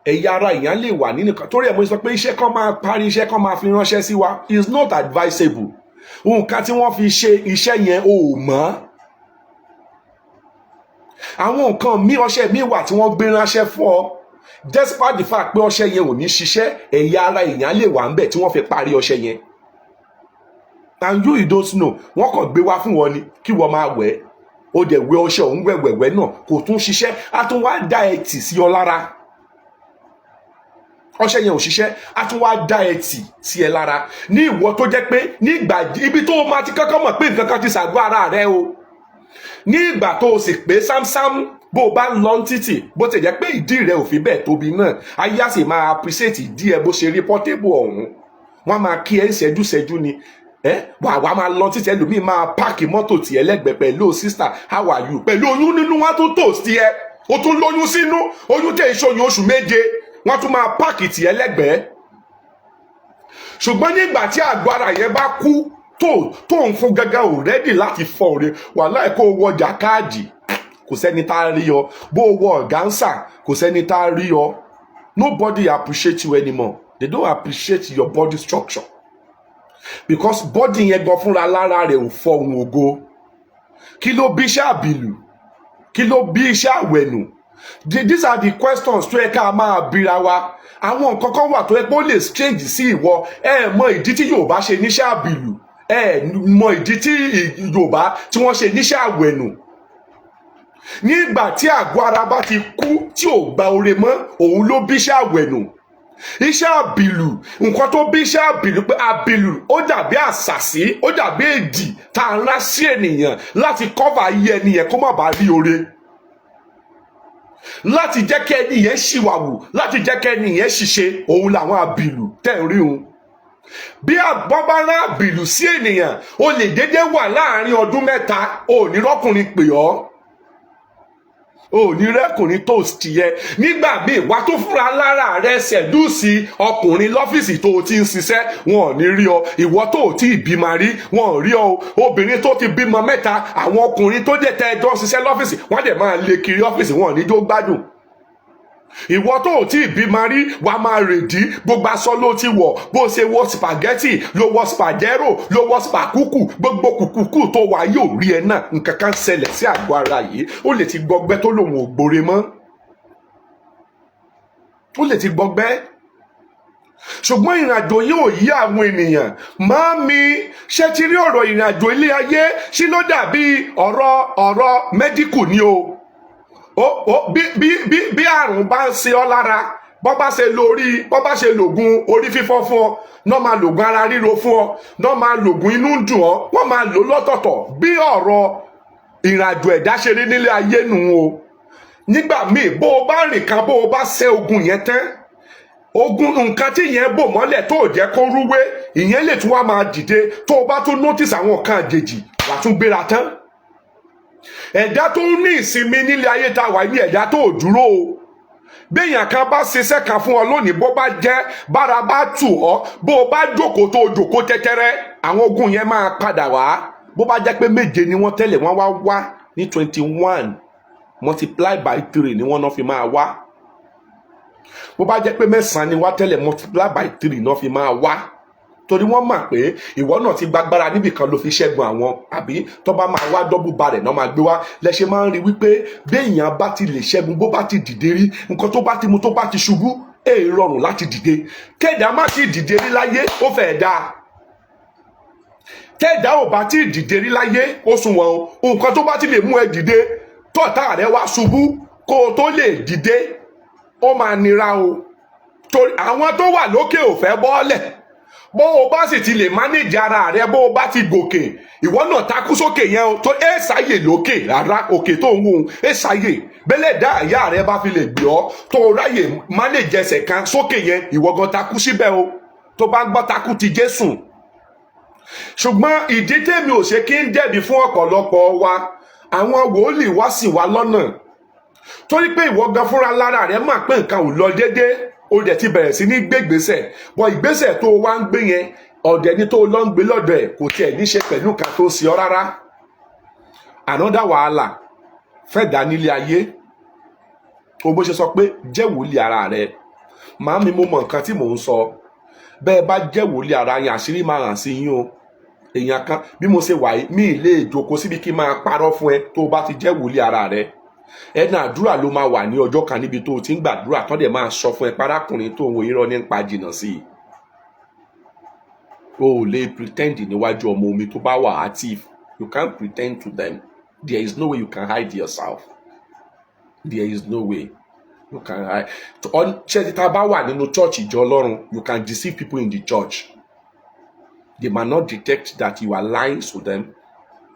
ẹ̀yà ara èèyàn lè wà nínú kan. Torí ẹ̀ mo sọ pé iṣẹ́ kan máa parí, iṣẹ́ kan máa fi ránṣẹ́ sí wa is not advisable. Nǹkan tí wọ́n fi ṣe iṣẹ́ yẹn ò mọ̀. Àwọn nǹkan míì, ọṣẹ míì wà tí wọ́n gbé ránṣẹ́ fún ọ. Despite the fact pé ọṣẹ yẹn ò ní ṣiṣẹ́, ẹ̀yà ara èèyàn lè wà ńbẹ̀ tí wọ́n fi parí ọṣẹ yẹn. And you don't know, wọ́n kàn gbé wá fún wọn ni kí wọ́n máa wẹ̀. Ó dẹ̀ wẹ̀ ọṣẹ òun wẹ̀wẹ̀wẹ̀ náà kò tún ṣiṣẹ́, á tún wá dá ẹtì sí ọ lára. Ọṣẹ yẹn ò ṣiṣẹ́, á tún wá dá ẹtì sí ẹ lára. Ní ìwọ tó jẹ́ pé nígbà ibi tó máa ti kọ́kọ́ mọ̀ pé nǹkan kan ti ṣàgọ́ ara rẹ o. Ní ìgbà tó o sì pé sámsám, bó o bá ń lọ títì, bó ti jẹ́ pé ìdí rẹ ò fi bẹ́ẹ̀ tóbi náà, ayé á sì máa appreciate ìdí ẹ bó ṣe rí portable ọ̀hún. Wọ́n máa kí ẹ ṣẹ́jú ni. Wà máa lọ títí ẹlòmíì máa páàkì mọ́tò tí ẹlẹ́gbẹ̀ẹ́ pẹ̀lú sister how are you, pẹ̀lú oyún nínú wọn tó tò sí ẹ, o tún lóyún sínú, oyún tẹ̀ ìṣòyún oṣù 7, wọ́n tún máa páàkì tí ẹlẹ́gbẹ̀ẹ́. Ṣùgbọ́n nígbà tí àgọ́ ara yẹn bá kú tó ń fún gángan ò rẹ́dì láti fọ òre, wàláhì kó o wọ jàkáàdì kò sẹ́ni tá a rí ọ, bó o wọ ọ̀gánsà kò sẹ́ni tá a rí ọ. Nobody appreciate you anymore. They don't appreciate your body structure. Because body yẹn gan fúnra lára rẹ̀ ò fọ ohun ògo. Kí ló bí iṣẹ́ àbìlù? Kí ló bí iṣẹ́ àwẹ̀nù? These are the questions tó yẹ ká máa bira wa. Àwọn nǹkan kan wà tó yẹ pé ó lè strange sí ìwọ. Ẹ mọ ìdí tí Yorùbá ṣe níṣẹ́ àbìlù. Ẹ mọ ìdí tí Yorùbá tí wọ́n ṣe níṣẹ́ àwẹ̀nù. Nígbà tí àgọ́ ara bá ti kú tí ò gba oore mọ́, òun ló bí iṣẹ́ àwẹ̀nù. Iṣẹ́ àbìlù, nǹkan tó bí iṣẹ́ àbìlù pé àbìlù ó dàbí àṣàsí, ó dàbí èdì tá a rán sí ènìyàn láti cover ayé ẹnìyẹn kó má bàa rí oore. Láti jẹ́ kí ẹnìyẹn ṣìwàwù, láti jẹ́ kí ẹnìyẹn ṣìṣe, òun làwọn àbìlù tẹ̀ ń rí òun. Bí àbọ̀ bá rán àbìlù sí ènìyàn, o lè dédé wà láàrin ọdún mẹ́ta, ò ní rọ́kùnrin pè ọ́. O ní rẹ́kùnrin toast yẹ. Nígbà míì wá tó fúnra lára rẹ ṣẹ̀dúùsì ọkùnrin lọ́fíìsì tó o ti ń ṣiṣẹ́, wọn ò ní rí ọ. Ìwọ tó o ti bímọ rí, wọn ò rí ọ. Obìnrin tó ti bímọ mẹ́ta, àwọn ọkùnrin tó dẹ̀ tẹ́ ẹjọ́ ṣiṣẹ́ lọ́fíìsì, wọ́n dẹ̀ máa lé kiri ọ́fíìsì, wọn ò ní jó gbádùn. Ìwọ tó o tí ì bímọ rí, wàá máa rèdí gbogbo aṣọ ló ti wọ̀, bó ṣe wọ spaghetti ló wọ spagero ló wọ spakuku, gbogbo kùkùkù tó wà yóò rí ẹ náà. Nǹkan kan ṣẹlẹ̀ sí àgọ́ ara yìí. Ó lè ti gbọgbẹ́ tó lòun ò gbore mọ́. Ó lè ti gbọgbẹ́. Ṣùgbọ́n ìrìnàjò yóò yí àwọn ènìyàn. Màámi, ṣé ti rí ọ̀rọ̀ ìrìnàjò ilé ayé? Ṣé ló dàbí ọ̀rọ̀ mẹ́díkù ni o? Bí àrùn bá ń ṣe ọ́ lára, bọ́ bá ṣe lògùn orí fífọ́ fún ọ, náà máa lògùn ara ríro fún ọ, náà máa lògùn inú dùn ọ, wọ́n máa lò lọ́tọ̀ọ̀tọ̀. Bí ọ̀rọ̀ ìrìnàjò ẹ̀dá ṣe rí nílé ayé nù o. Nígbà míì bó o bá rìn kan, bó o bá ṣe ogun yẹn tán, ogun nǹkan tí yẹn bò mọ́lẹ̀ tó jẹ́ kó rúwé, ìyẹn lè tún wá máa dìde. Tó o bá tún notice àwọn nǹkan àjèjì, wà tún gbéra tán. Ẹ̀dá tó ní ìsinmi nílé ayé tá a wà ní ẹ̀dá tó dúró o. Béèyàn kan bá ṣiṣẹ́ kan fún ọ lónìí, bó bá jẹ́ bára bá tù ọ́, bó o bá jókòó tó jókòó tẹ́tẹ́rẹ́, àwọn ogun yẹn máa padà wá. Bó bá jẹ́ pé 7 ni wọ́n tẹ́lẹ̀, wọ́n wá ní 21 multiply by 3 ni wọ́n náà fi máa wá. Bó bá jẹ́ pé 9 ni wá tẹ́lẹ̀, multiply by 3 náà fi máa wá. Torí wọ́n mọ̀ pé ìwọ náà ti gbàgbára níbì kan ló fi ṣẹ́gun àwọn, àbí tó bá máa wá double barrel náà máa gbé wá. Lẹ́ṣẹ̀ máa ń rí wípé béèyàn bá ti lè ṣẹ́gun, bó bá ti dìde rí, nǹkan tó bá ti mú tó bá ti ṣubú, rọrùn láti dìde. Kẹ́dà má ti dìde rí láyé, ó fẹ́ dáa. Kẹ́dà ò bá ti dìde rí láyé, ó sunwọ̀n o. Nǹkan tó bá ti lè mú ẹ dìde, tọ́ta rẹ wá ṣubú, kó o tó lè dìde, ó máa nira o. Torí àwọn tó wà lókè ò fẹ́ bọ́ọ̀lẹ̀. Bó o bá sì ti lè manage ara rẹ, bó o bá ti gòkè, ìwọ náà takú sókè yẹn o. Tó sáyè lókè rárá, òkè tó ń wò sáyè. Bẹ́lẹ̀ dá àyà rẹ bá fi lè gbé ọ, tó ráyè manage ẹsẹ̀ kan sókè yẹn, ìwọ gan takú síbẹ̀ o. Tó bá ń gbọ́ takú ti Jésù. Ṣùgbọ́n ìdí tèmi ò ṣe kí ń dẹ̀bi fún ọ̀pọ̀lọpọ̀ wa, àwọn wòlíì wá sì wá lọ́nà. Torí pé ìwọ gan fúnra lára rẹ máa pé nǹkan ò lọ déédéé. Ó dẹ̀ ti bẹ̀rẹ̀ sí ní gbé ìgbésẹ̀, bọ̀ ìgbésẹ̀ tó wá ń gbé yẹn, ọ̀dẹ̀ ni tó lọ ń gbé lọ́dọ̀ ẹ̀ kò tiẹ̀ ní ṣe pẹ̀lú nǹkan tó ṣe ọ́ rárá. Another wàhálà fẹ́ dá nílé ayé. O bó ṣe sọ pé jẹ́ wòlíì ara rẹ. Màámi, mo mọ nǹkan tí mò ń sọ. Bẹ́ẹ̀ bá jẹ́ wòlíì ara yín, àṣírí máa hàn sí yín o. Èèyàn kan bí mo ṣe wà yìí, mi ì lè jókòó síbi kí n máa parọ́ fún ẹ tó bá ti jẹ́ wòlíì ara rẹ. Ẹnu àdúrà ló máa wà ní ọjọ́ kan níbi tó o ti ń gbàdúrà tán dẹ̀ máa sọ fún ẹ parákùnrin tó ń wo irọ́ nípa jìnnà sí i. O ò lè pretend níwájú ọmọ omi tó bá wà active. You can't pretend to them. There is no way you can hide yourself. There is no way you can hide. Ṣé tí ta bá wà nínú church ìjọ Ọlọ́run, you can deceive people in the church. They might not detect that you are lying to them.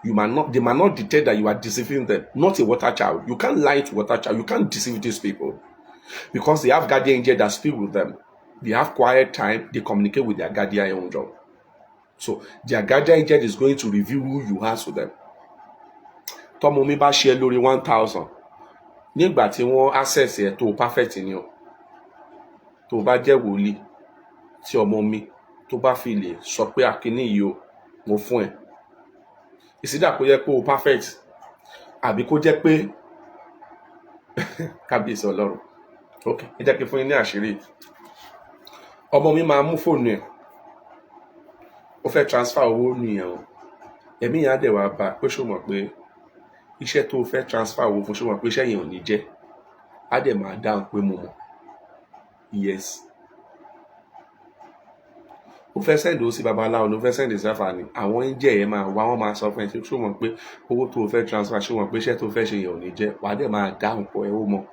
They might not detect that you are deceiving them. Not a water child. You can't lie to water child. You can't deceive these people. Because they have guardian angel that speak with them. They have quiet time. They communicate with their guardian angel. So their guardian angel is going to reveal who you are to them. Tọ́mọ mi bá ṣe lórí 1,000. Nígbà tí wọ́n access ẹ̀ tó perfect ni o. Tó bá jẹ́ wòlíì tí ọmọ mi tó bá fi lè sọ pé akíní yìí o, mo fún ẹ. Ìsídà kó jẹ́ pé o perfect, àbí kó jẹ́ pé kábíyèsí Ọlọ́run. Ok, ẹ jẹ́ kí n fún yín ní àṣírí. Ọmọ mi máa mú fóònù ẹ̀, ó fẹ́ transfer owó nìyẹn o. Ẹ̀mí yẹn á dẹ̀ wá bá pé ṣó mọ̀ pé iṣẹ́ tó fẹ́ transfer owó fún, ṣó mọ̀ pé iṣẹ́ yẹn ò ní jẹ́. á dẹ̀ máa dáhùn pé mo mọ̀ yes. ó fẹ́ sẹ́ndì ó sí babaláwo ló fẹ́ sẹ́ndì sáfà ni àwọn angel yẹn máa wá wọ́n máa sọ fún ẹ ṣé o mọ̀ pé owó tó o fẹ́ transfer ṣé o mọ̀ pé iṣẹ́ tó o fẹ́ ṣe yẹn ò ní jẹ́ wàá dẹ̀ máa dáhùn pọ̀ ẹ ó mọ̀.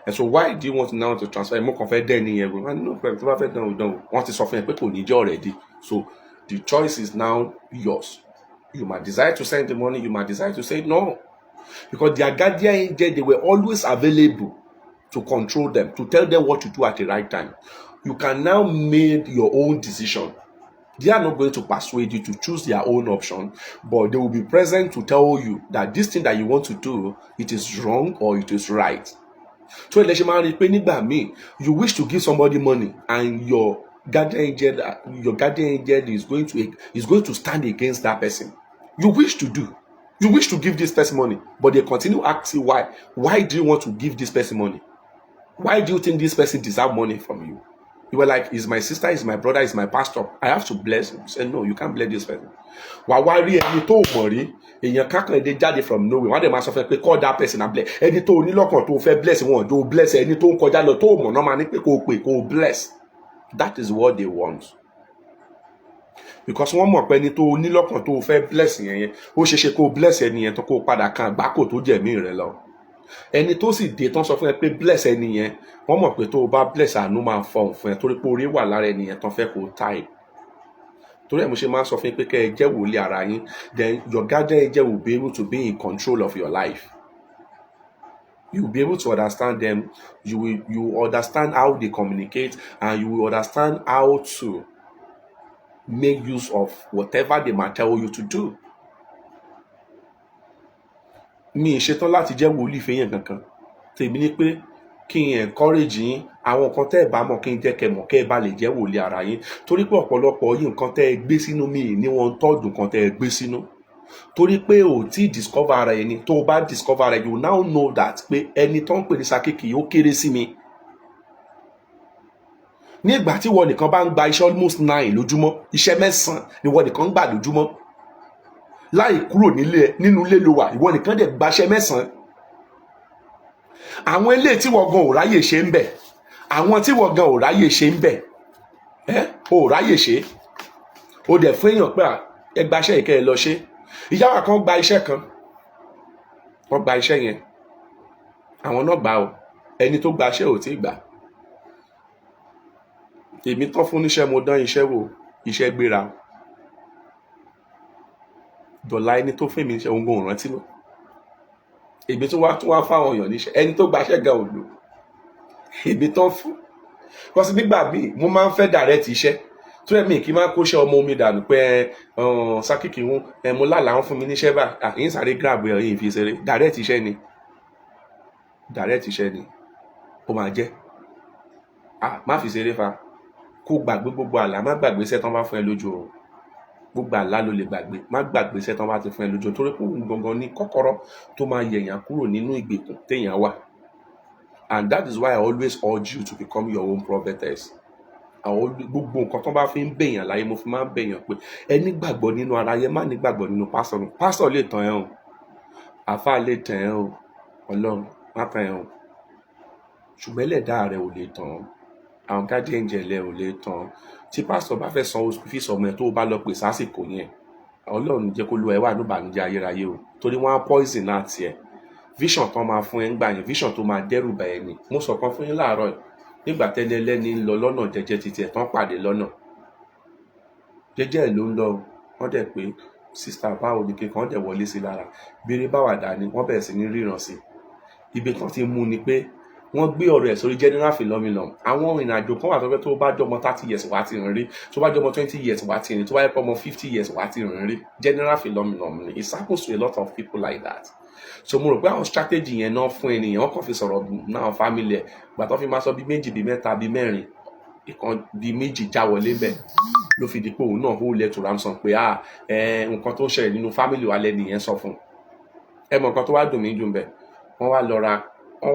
And so why do you want now to transfer? Mo kàn fẹ́ dẹ́ ní yẹn gbọ́n no problem tó bá fẹ́ dán o wọ́n ti sọ fún ẹ pé kò ní jẹ́ already, so the choice is now yours. You might decide to send the money, you might decide to say no, because their guardian angel, they were always available to control them, to tell them what to do at the right time. You can now make your own decision. They are not going to persuade you to choose their own option, but they will be present to tell you that this thing that you want to do, it is wrong or it is right. So you wish to give somebody money and your guardian angel is going to stand against that person. You wish to give this person money, but they continue asking why. Why do you want to give this person money? Why do you think this person deserves money from you? You were like, is my sister, is my brother, is my pastor. I have to bless him. You said, no, you can't bless this person. Why ẹni tó mọ̀ rí èèyàn kankan ẹdẹ jáde from nowhere wọ́n á dẹ̀ máa sọ fẹ́ pé call that person and bless ẹni tó onílọ́kàn tó fẹ́ bless wọn tó bless ẹni tó ń kọjá lọ tó mọ̀ náà máa ní pé kó bless. That is what they want. Because wọ́n mọ̀ pé ẹni tó onílọ́kàn tó fẹ́ bless yẹn ó ṣeéṣe kó bless ẹni yẹn tó kó padà kan àgbákò tó jẹ̀mí rẹ lọ. Ẹni tó sì dé tán sọ fún ẹ pé bless ẹni yẹn wọ́n mọ̀ pé tó o bá bless àánú máa fọhùn fún ẹ torí pé orí wà lára ẹni yẹn tán fẹ́ kó táì. Torí ẹ̀ mo ṣe máa ń sọ fún yín pé kẹ́ ẹ jẹ́ wòlíì ara yín, then your guardian angel will be able to be in control of your life. You will be able to understand them. You will understand how they communicate, and you will understand how to make use of whatever they might tell you to do. Mi ì ṣetán láti jẹ́ wòlíì fẹ́yàn kankan. Tèmi ni pé kí n encourage yín àwọn nǹkan tẹ́ ẹ bá mọ̀ kí n jẹ́ kẹ́ mọ̀ kẹ́ ẹ bá lè jẹ́ wòlíì ara yín. Torí pé ọ̀pọ̀lọpọ̀ yìí nǹkan tẹ́ ẹ gbé sínú mi ní wọ́n tọ́jú nǹkan tẹ́ ẹ gbé sínú. Torí pé ò tí discover ara ẹni tó o bá discover ara you now know that pé ẹni tó ń pè ní Sakiki ó kéré sí mi. Ní ìgbà tí wọ́n nìkan bá ń gba iṣẹ́ almost 9 lójúmọ́, iṣẹ́ 9 ni wọ́n nìkan ń gbà lójúmọ́. Láì kúrò nínú ilé ló wà, ìwọ nìkan dẹ̀ gbaṣẹ́ 9. Àwọn ilé tí wọ́n gan ò ráyè ṣe ń bẹ̀, àwọn tí wọ́n gan ò ráyè ṣe ń bẹ̀, ò ráyè ṣe, ó dẹ̀ fún èèyàn pé ẹ gbaṣẹ́ ìkẹ́ ẹ lọ ṣe. Ìyá wa kan gba iṣẹ́ kan, wọ́n gba iṣẹ́ yẹn, àwọn náà gbà o, ẹni tó gba iṣẹ́ ò tí gbà. Èmi tán fún níṣẹ́ mo dán iṣẹ́ wò, iṣẹ́ gbéra. Dọ̀la ẹni tó fún mi níṣẹ́ ogun ò rántí mọ́. Èmi tó wá fáwọn èèyàn níṣẹ́, ẹni tó gba iṣẹ́ gan ò lò. Èmi tán fún. Kọ́sí nígbà míì mo máa ń fẹ́ direct iṣẹ́. Tó yẹ mí kí n máa kó iṣẹ́ ọmọ mi dànù pé Sakiki wọn mo lálàá wọn fún mi níṣẹ́ báyìí àyìn sáré grab ẹ̀ yìí fi ṣeré. Direct iṣẹ́ ni ó máa jẹ́. Má fi ṣeré fa. Kó gbàgbé gbogbo àlá, má gbàgbé iṣẹ́ tán bá fún ẹ lójú o. Gbogbo àlá ló lè gbàgbé, má gbàgbé iṣẹ́ tán bá ti fún ẹ lójú torí pé òun gangan ní kọ́kọ́rọ́ tó máa yẹ̀yàn kúrò nínú ìgbèkùn téèyàn wà. And that is why I always urge you to become your own prophetess. Gbogbo nǹkan tó bá fi ń bèèyàn láyé mo fi máa ń bèèyàn pé ẹ nígbàgbọ́ nínú ara yẹn, má nígbàgbọ́ nínú pásítọ̀. Pásítọ̀ lè tàn ẹ́ o, àfáà lè tàn ẹ́ o, Ọlọ́run má tàn ẹ́ o, ṣùgbọ́n ẹlẹ́dàá rẹ ò lè tàn, àwọn guardian angel ẹ ò lè tàn. Tí pásítọ̀ bá fẹ́ san oṣù fífi ọmọ ẹ tó bá lọ pè sásìkò yẹn, Ọlọ́run jẹ́ kó lu ẹ wà ní ìbànújẹ́ ayérayé o, torí wọ́n á poison náà tiẹ̀. Vision tán máa fún ẹ ń gbà yẹn, vision tó máa dẹ́rù bà ẹ́ ni. Mo sọ kan fún yín láàárọ̀ yìí, nígbà tẹ́lẹ̀ lẹ́ni ń lọ lọ́nà jẹ́jẹ́ títí ẹ̀ tán pàdé lọ́nà. Jẹ́jẹ́ ẹ̀ ló ń lọ, wọ́n dẹ̀ pé sista báwo ni kékan, wọ́n dẹ̀ wọlé sí lára. Bèrè báwàdà ni wọ́n bẹ̀rẹ̀ sí ní ríran sí. Ibi tán ti mú ni pé wọ́n gbé ọ̀rọ̀ ẹ̀ sórí general phenomenon. Àwọn ìrìnàjò kan wà tó fẹ́ tó bá jọmọ 30 years wá ti rìn rí, tó bá jọmọ 20 years wá ti rìn, tó bá yẹ pé ọmọ 50 years wá ti rìn rí. General phenomenon ni. It happens to a lot of people like that. So mo rò pé àwọn strategy yẹn náà fún ènìyàn, wọ́n kàn fi sọ̀rọ̀ náà family ẹ̀. Ìgbà tó fi máa sọ bí 2, bí 3, bí 4, ìkan bí 2 já wọlé bẹ̀ ló fi di pé òun náà ó lẹ̀ tó ransom pé nǹkan tó ń ṣẹlẹ̀ nínú family wa lẹ́nu yẹn sọ fún. Ẹ mọ̀ nǹkan tó wá dùn mí jù ń bẹ̀, wọ́n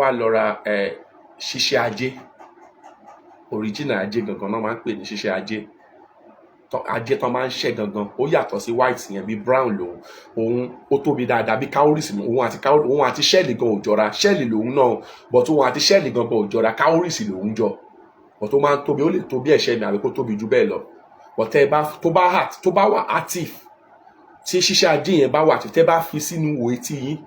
wá lọ ra ṣíṣe ajé, original ajé gangan náà máa ń pè ní ṣíṣe ajé. ajé tán máa ń ṣẹ́ gangan ó yàtọ̀ sí white yẹn bí brown lòun òun ó tóbi dáadáa bí cowries òun àti shelly gan ò jọra shelly lòun náà but òun àti shelly gangan ò jọra cowries lòun jọ but ó máa ń tóbi ó lè tóbi ẹ̀ṣẹ́ mi àbí kó tóbi jù bẹ́ẹ̀ lọ but tó bá wà active tí ṣíṣe ajé yẹn bá wà tí tẹ́ bá fi sínú wo etí yín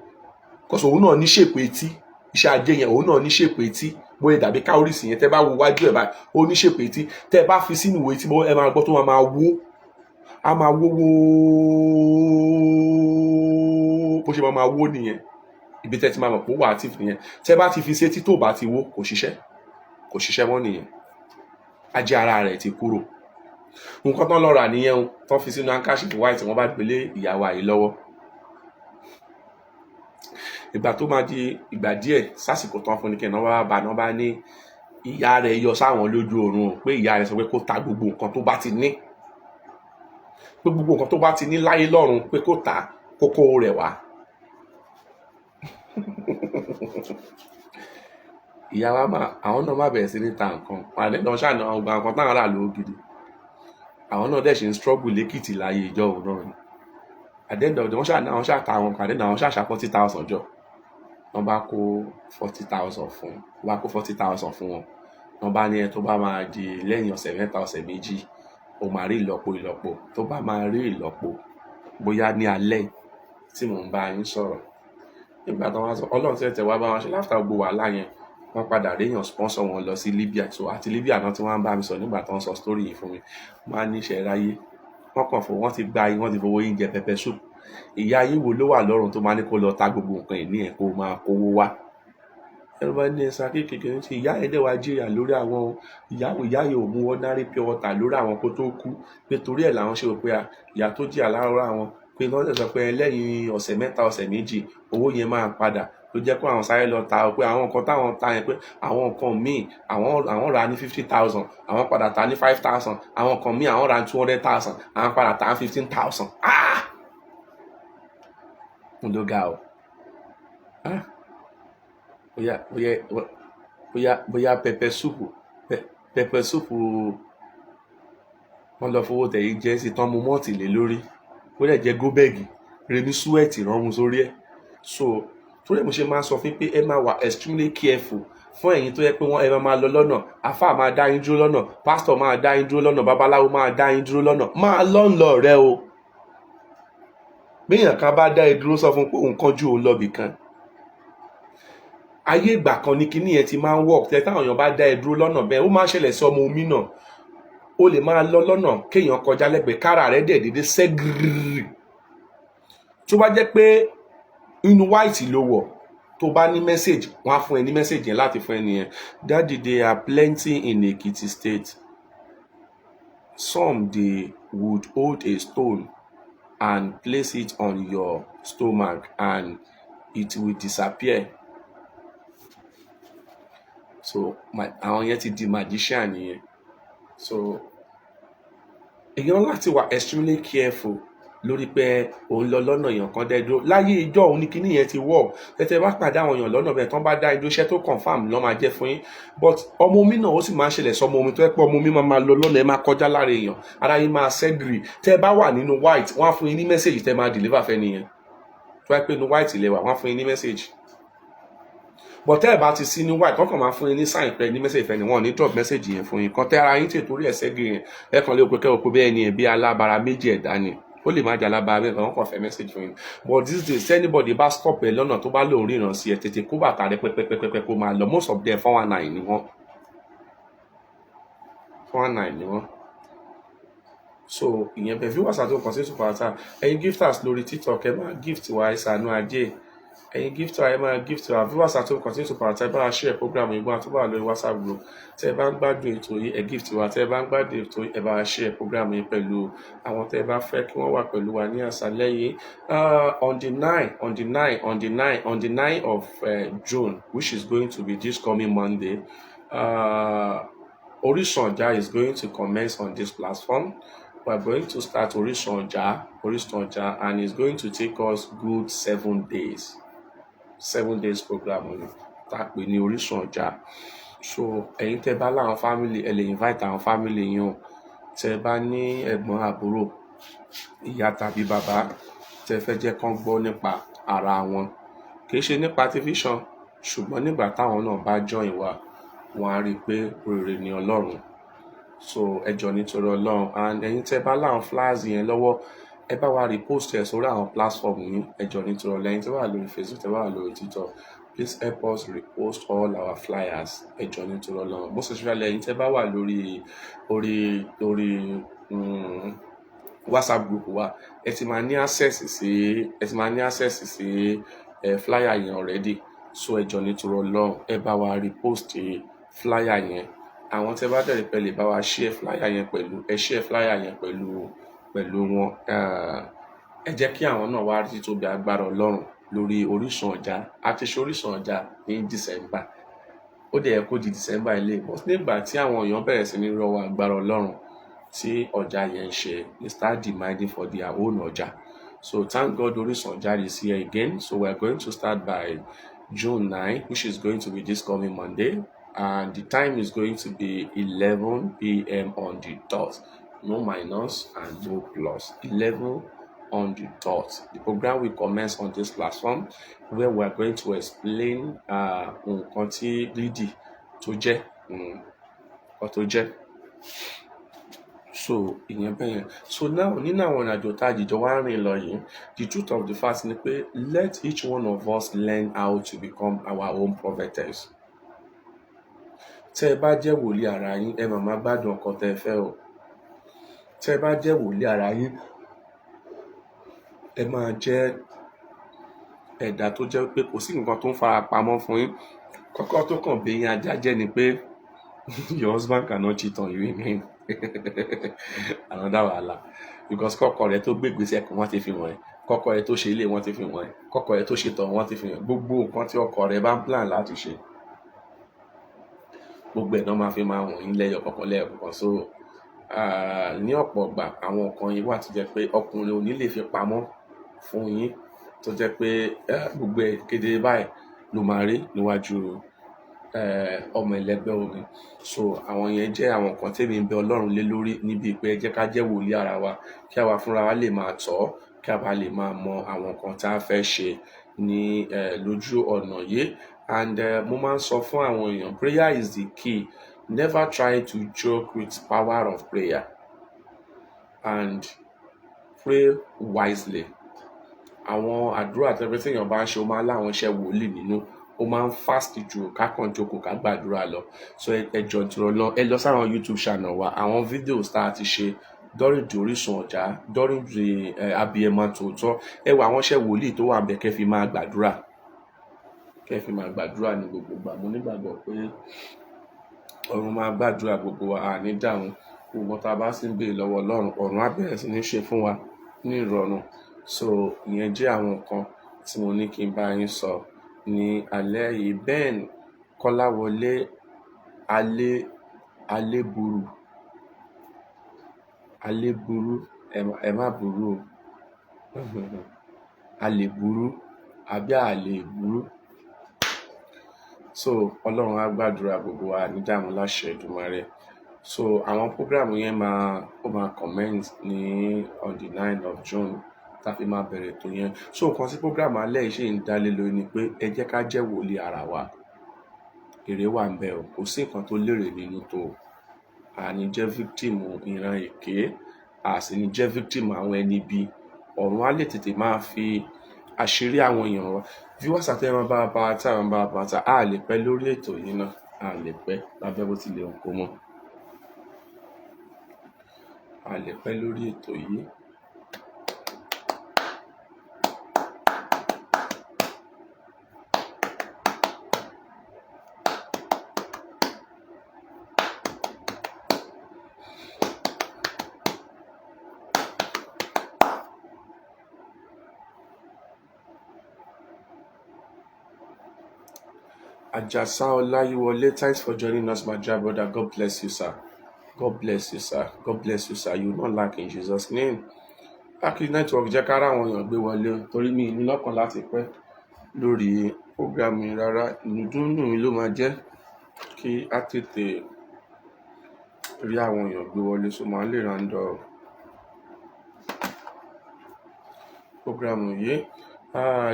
kọ́sọ̀ òun náà ní ṣèpò etí iṣẹ́ ajé yẹn òun náà ní ṣèpò etí bóyá dàbí cowries yẹn tẹ́ bá wo wájú ẹ̀ báyìí ó ní ṣèpò etí tẹ́ bá fi sínú wo etí ẹ máa gbọ́ tó máa wó a máa wó bó ṣe máa wó nìyẹn ibi tẹ́ ti máa mọ̀ pé ó wà active nìyẹn tẹ́ bá ti fi sétí tó bá ti wó kò ṣiṣẹ́ mọ́ nìyẹn ajé ara rẹ̀ ti kúrò nǹkan tán lọ rà nìyẹn tán fi sínú handkerchief white wọ́n bá gbélé ìyàwó àyè lọ́wọ́ ìgbà tó máa di ìgbà díẹ̀ sásìkò tán fún ni kí náà bá ní ìyá rẹ̀ yọ sáwọn lójú oorun pé ìyá rẹ̀ sọ pé kó ta gbogbo nǹkan tó bá ti ní pé gbogbo nǹkan tó bá ti ní láyé lọ́run pé kó ta kókó rẹ̀ wá ìyá wa àwọn náà má bẹ̀rẹ̀ sí ní ta nǹkan àdéhùn ṣáà náà gba nǹkan táwọn ará lówó gidi àwọn náà dẹ̀ ṣe ń struggle lẹ́kìtì láyé ìjọ òun náà ni àdéhùn wọ́n ṣáà ta àwọn kan àdéhùn àwọn ṣáà ṣá 40,000 jọ wọ́n bá kó 40,000 fún wọn wọ́n bá ní ẹ tó bá máa di lẹ́yìn ọ̀sẹ̀ mẹ́ta ọ̀sẹ̀ méjì ó máa rí ìlọ́po tó bá máa rí ìlọ́po bóyá ní alẹ́ tí mò ń bá yín sọ̀rọ̀ nígbà tó wọ́n sọ ọlọ́run tẹ̀ wá bá wọn ṣe láfta gbogbo wàhálà yẹn wọ́n padà réèyàn sponsor wọn lọ sí Libya so àti Libya náà tí wọ́n bá mi sọ nígbà tó ń sọ story yìí fún mi máa ní ìṣẹ́ ráyé wọ́n kàn fún wọ́n ti gba yín wọ́n ti fowó yín jẹ pẹpẹ soup ìyá yín wo ló wà lọ́rùn tó máa ní kó lọ ta gbogbo nǹkan ìní ẹ̀ kó máa kówó wá ẹ̀rọ bá ní ẹ̀sà kékeré ṣe ìyá ẹ̀dẹ̀ wá jìyà lórí àwọn ìyá yìí ò mú ordinary pure water lórí àwọn kó tó kú pé torí ẹ̀ làwọn ṣe rò pé ìyá tó jìyà láàárọ̀ àwọn pé lọ́dẹ̀ sọ pé lẹ́yìn ọ̀sẹ̀ mẹ́ta ọ̀sẹ̀ méjì owó yẹn máa padà ló jẹ́ pé àwọn sáré lọ ta pé àwọn nǹkan táwọn ta yẹn pé àwọn nǹkan míì àwọn rà ní 50,000 àwọn padà ta ní 5,000 àwọn nǹkan míì àwọn rà ní 200,000 àwọn padà ta ní 15,000 ló ga o bóyá pẹpẹ súpù wọ́n lọ fowó tẹ̀yí jẹ́ sí tán mú mọ́ọ̀tì lé lórí ó dẹ̀ jẹ́ góbẹ́gì remi súwẹ́ẹ̀tì ránmu sórí ẹ̀ so torí mo ṣe máa sọ fún pé ẹ máa wà extremely careful fún ẹ̀yin tó yẹ pé ẹ máa lọ lọ́nà àfáà máa dá yín dúró lọ́nà pásítọ̀ máa dá yín dúró lọ́nà babaláwo máa dá yín dúró lọ́nà máa lọ́nlọ rẹ o béèyàn kan bá dá ẹ dúró sọ fún pé òun kánjú òun lọ́bì kan ayé ìgbà kan ní kinní yẹn ti máa ń work tẹ táwọn èèyàn bá dá ẹ dúró lọ́nà bẹ́ẹ̀ ó máa ń ṣẹlẹ̀ sí ọmọ omi náà ó lè máa lọ lọ́nà kéèyàn kọjá lẹ́gbẹ̀ẹ́ kára rẹ̀ dẹ̀ dédé sẹ́gìrì tó bá jẹ́ pé inú white ló wọ̀ tó bá ní message wọ́n á fún ẹ ní message yẹn láti fún ẹ nìyẹn daddy there are plenty in Ekiti state some they would hold a stone and place it on your stomach and it will disappear so àwọn yẹn ti di magician nìyẹn so èèyàn láti wà extremely careful lórí pé òun lọ lọ́nà èèyàn kan dẹ́ dúró láyé ìjọ òun ní kíní yẹn ti wọ̀ tẹ́tẹ́ bá pàdé àwọn èèyàn lọ́nà bẹ́ẹ̀ tán bá dá idó iṣẹ́ tó confam lọ́ máa jẹ́ fún yín but ọmọ omi náà ó sì máa ń ṣẹlẹ̀ sọmọ omi tó yẹ pé ọmọ omi máa lọ lọ́nà ẹ máa kọjá lára èèyàn ara yín máa sẹ́gìrì tẹ́ bá wà nínú white wọ́n á fún yín ní message tẹ́ máa deliver fẹ́ nìyẹn tó yẹ pé inú white ilẹ̀ wà wọ́n á fún yín ní message but tẹ́ ẹ̀ bá ti sí ní white kọ́kàn máa fún yín ní sign pé ní message fẹ́ ni wọ́n ní drop message yẹn fún yín kan tẹ́ ara yín tè torí ẹ̀ sẹ́gìrì yẹn ẹ̀ kàn lé òpè kẹ́ òpè bẹ́ẹ̀ ni ẹ̀ bí alábara méjì ẹ̀dá ni ó lè má jà lábàá bẹ́ẹ̀ wọ́n kàn fẹ́ message fún yín but these days anybody bá stop ẹ lọ́nà tó bá lòun ríran sí ẹ tètè kó bàtà rẹ pẹ́pẹ́pẹ́pẹ́ kó máa lọ most of them 419 ni wọ́n 419 ni wọ́n so ìyẹn bẹ́ẹ̀ viewers àti òkànṣe superstar ẹ̀yin gifters lórí TikTok ẹ máa gift wa ìsànú ajé ẹ̀yin gifter ẹ máa gift wa viewers àti òkànṣe superstar ẹ bá share program yìí gbọ́n àtúbọ̀ lórí WhatsApp group tẹ́ ẹ bá ń gbádùn ètò yìí ẹ gift wa tẹ́ ẹ bá ń gbádùn ètò yìí ẹ bá share program yìí pẹ̀lú àwọn tẹ́ ẹ bá fẹ́ kí wọ́n wà pẹ̀lú wa ní àṣálẹ́ yìí on the 9 of June which is going to be this coming Monday Orisun Oja is going to commence on this platform. We are going to start Orisun Oja and it's going to take us good 7 days. 7 days program that we ní Orisun Oja. So ẹ̀yin tẹ́ bá láwọn family ẹ lè invite àwọn family yín o tẹ́ bá ní ẹ̀gbọ́n àbúrò, ìyá tàbí bàbá tẹ́ fẹ́ jẹ́ kán gbọ́ nípa ara wọn, kì í ṣe nípa tẹlifíṣàn, ṣùgbọ́n nígbà táwọn náà bá join wa, wọ́n á rí i pé rere ni Ọlọ́run. So ẹ jọ̀ọ́ nítorí Ọlọ́run, and ẹ̀yin tẹ́ bá láwọn flyers yẹn lọ́wọ́, ẹ bá wa repost ẹ̀ sórí àwọn platform yìí. Ẹ jọ̀ọ́ nítorí Ọlọ́run, ẹ̀yin tẹ́ wà lórí Facebook, tẹ́ wà lórí TikTok, please help us repost all our flyers. Ẹ jọ̀ọ́ nítorí Ọlọ́run, most especially ẹ̀yin tẹ́ bá wà lórí WhatsApp group wa, ẹ ti máa ní access sí flyer yẹn already. So ẹ jọ̀ọ́ nítorí Ọlọ́run, ẹ bá wa repost flyer yẹn. Àwọn tẹ́ bá dẹ̀rẹ̀ pẹ́ lè bá wa share flyer yẹn pẹ̀lú wọn. Ẹ jẹ́ kí àwọn náà wá rí títóbi agbára Ọlọ́run lórí Orísun Ọjà. A ti ṣe Orísun Ọjà ní December, ó dẹ̀ yẹ kó di December ilé, but nígbà tí àwọn èèyàn bẹ̀rẹ̀ sí ní rọwọ́ agbára Ọlọ́run tí ọjà yẹn ṣe, they start demanding for their own ọjà. So thank God Orísun Ọjà is here again. So we are going to start by June 9, which is going to be this coming Monday, and the time is going to be 11 p.m. on the dot. No minus and no plus. 11 on the dot. The program will commence on this platform where we are going to explain nǹkan tí greedy tó jẹ́, nǹkan tó jẹ́. So ìyẹn bẹ́ẹ̀ yẹn. So now nínú àwọn ìrìnàjò tá a jìjọ wá rìn lọ yìí, the truth of the fact ni pé let each one of us learn how to become our own prophetess. Tẹ́ ẹ bá jẹ́ wòlíì ara yín, ẹ máa gbádùn ọkọ tẹ́ ẹ fẹ́ o. Tẹ́ ẹ bá jẹ́ wòlíì ara yín, ẹ máa jẹ́ ẹ̀dá tó jẹ́ pé kò sí nǹkan tó ń fara pamọ́ fún yín. Kọ́kọ́ tó kàn bí yín ajá jẹ́ ni pé your husband cannot cheat on you again. Another wàhálà, because kọ́kọ́ rẹ tó gbé ìgbésẹ̀ kan wọ́n ti fi wọ̀n ẹ́, kọ́kọ́ rẹ tó ṣe ilé wọ́n ti fi wọ̀n ẹ́, kọ́kọ́ rẹ tó ṣe tọ̀ wọ́n ti fi wọ̀n ẹ́. Gbogbo nǹkan tí ọkọ rẹ bá ń plan láti ṣe, gbogbo ẹ̀ náà máa fi máa wọ̀n yín lẹ́yọ kọ̀ọ̀kan. So ní ọ̀pọ̀ ìgbà àwọn nǹkan yìí wà tó jẹ́ pé ọkùnrin ò ní lè fi pamọ́ fún yín, tó jẹ́ pé gbogbo ẹ̀ kedere báyìí ló máa rí níwájú ọmọ ẹlẹgbẹ́ omi. So àwọn yẹn jẹ́ àwọn nǹkan tèmi ń bẹ Ọlọ́run lé lórí níbi pé ẹ jẹ́ ká jẹ́ wòlíì ara wa, kí àwa fúnra wa lè máa tọ́, kí àwa lè máa mọ àwọn nǹkan tá a fẹ́ ṣe ní lójú ọ̀nà yìí. And mo máa ń sọ fún àwọn èèyàn, prayer is the key. Never try to joke with power of prayer, and pray wisely. Àwọn àdúrà tẹ́fẹ́ tí èèyàn bá ń ṣe, ó máa láwọn iṣẹ́ wòlíì nínú, ó máa ń fast ju ká kàn jókòó ká gbàdúrà lọ. So ẹ jọ̀ọ́ nítorí Ọlọ́run, ẹ lọ sáwọn YouTube channel wa, àwọn videos tá a ti ṣe during the Orísun Ọjà, during the Abiyẹmọ Tòótọ́, ẹ wo àwọn iṣẹ́ wòlíì tó wà ńbẹ̀, kẹ́ fi máa gbàdúrà ní gbogbo ìgbà. Mo nígbàgbọ́ pé ọ̀run máa gbàdúrà gbogbo wa, àní dàrún. Gbogbo tá a bá sì ń béèrè lọ́wọ́ Ọlọ́run, ọ̀run á bẹ̀rẹ̀ sí ní ṣe fún wa ní ìrọ̀rùn. So ìyẹn jẹ́ àwọn nǹkan tí mo ní kí n bá yín sọ ní alẹ́ yìí. Ben Kọ́láwọlé Alébùrú, ẹ má burú o. Alébùrú àbí àlébùrú. So Ọlọ́run á gbàdúrà gbogbo wa ní dààmú láṣẹ Èdùmàrè. So àwọn program yẹn máa commence ní on the 9th of June tá fi máa bẹ̀rẹ̀ tó yẹn. So nǹkan tí program alẹ́ yìí ṣe ń dálé lórí ni pé ẹ jẹ́ ká jẹ́ wòlíì ara wa. Èrè wà ńbẹ̀ o, kò sí nǹkan tó lérè nínú tó. Àní jẹ́ victim ìran èké, àsì ní jẹ́ victim àwọn ẹni bí. Ọ̀run á lè tètè máa fi àṣírí àwọn èèyàn wa. Viewers àti ẹran bá bá ta, a lè pẹ́ lórí ètò yìí náà, a lè pẹ́ lábẹ́ bó tilẹ̀ kó mọ́. A lè pẹ́ lórí ètò yìí. Ajasa Olayiwole, thanks for joining us, my dear brother. God bless you, sir. God bless you, sir. God bless you, sir. You will not lack in Jesus' name. Akili network jẹ́ kára àwọn èèyàn gbé wọlé o, torí mi ní lọ́kàn láti pẹ́ lórí program mi rárá. Ìdùnnú mi ló máa jẹ́ kí á tètè rí àwọn èèyàn gbé wọlé, so máa lè round up program yìí.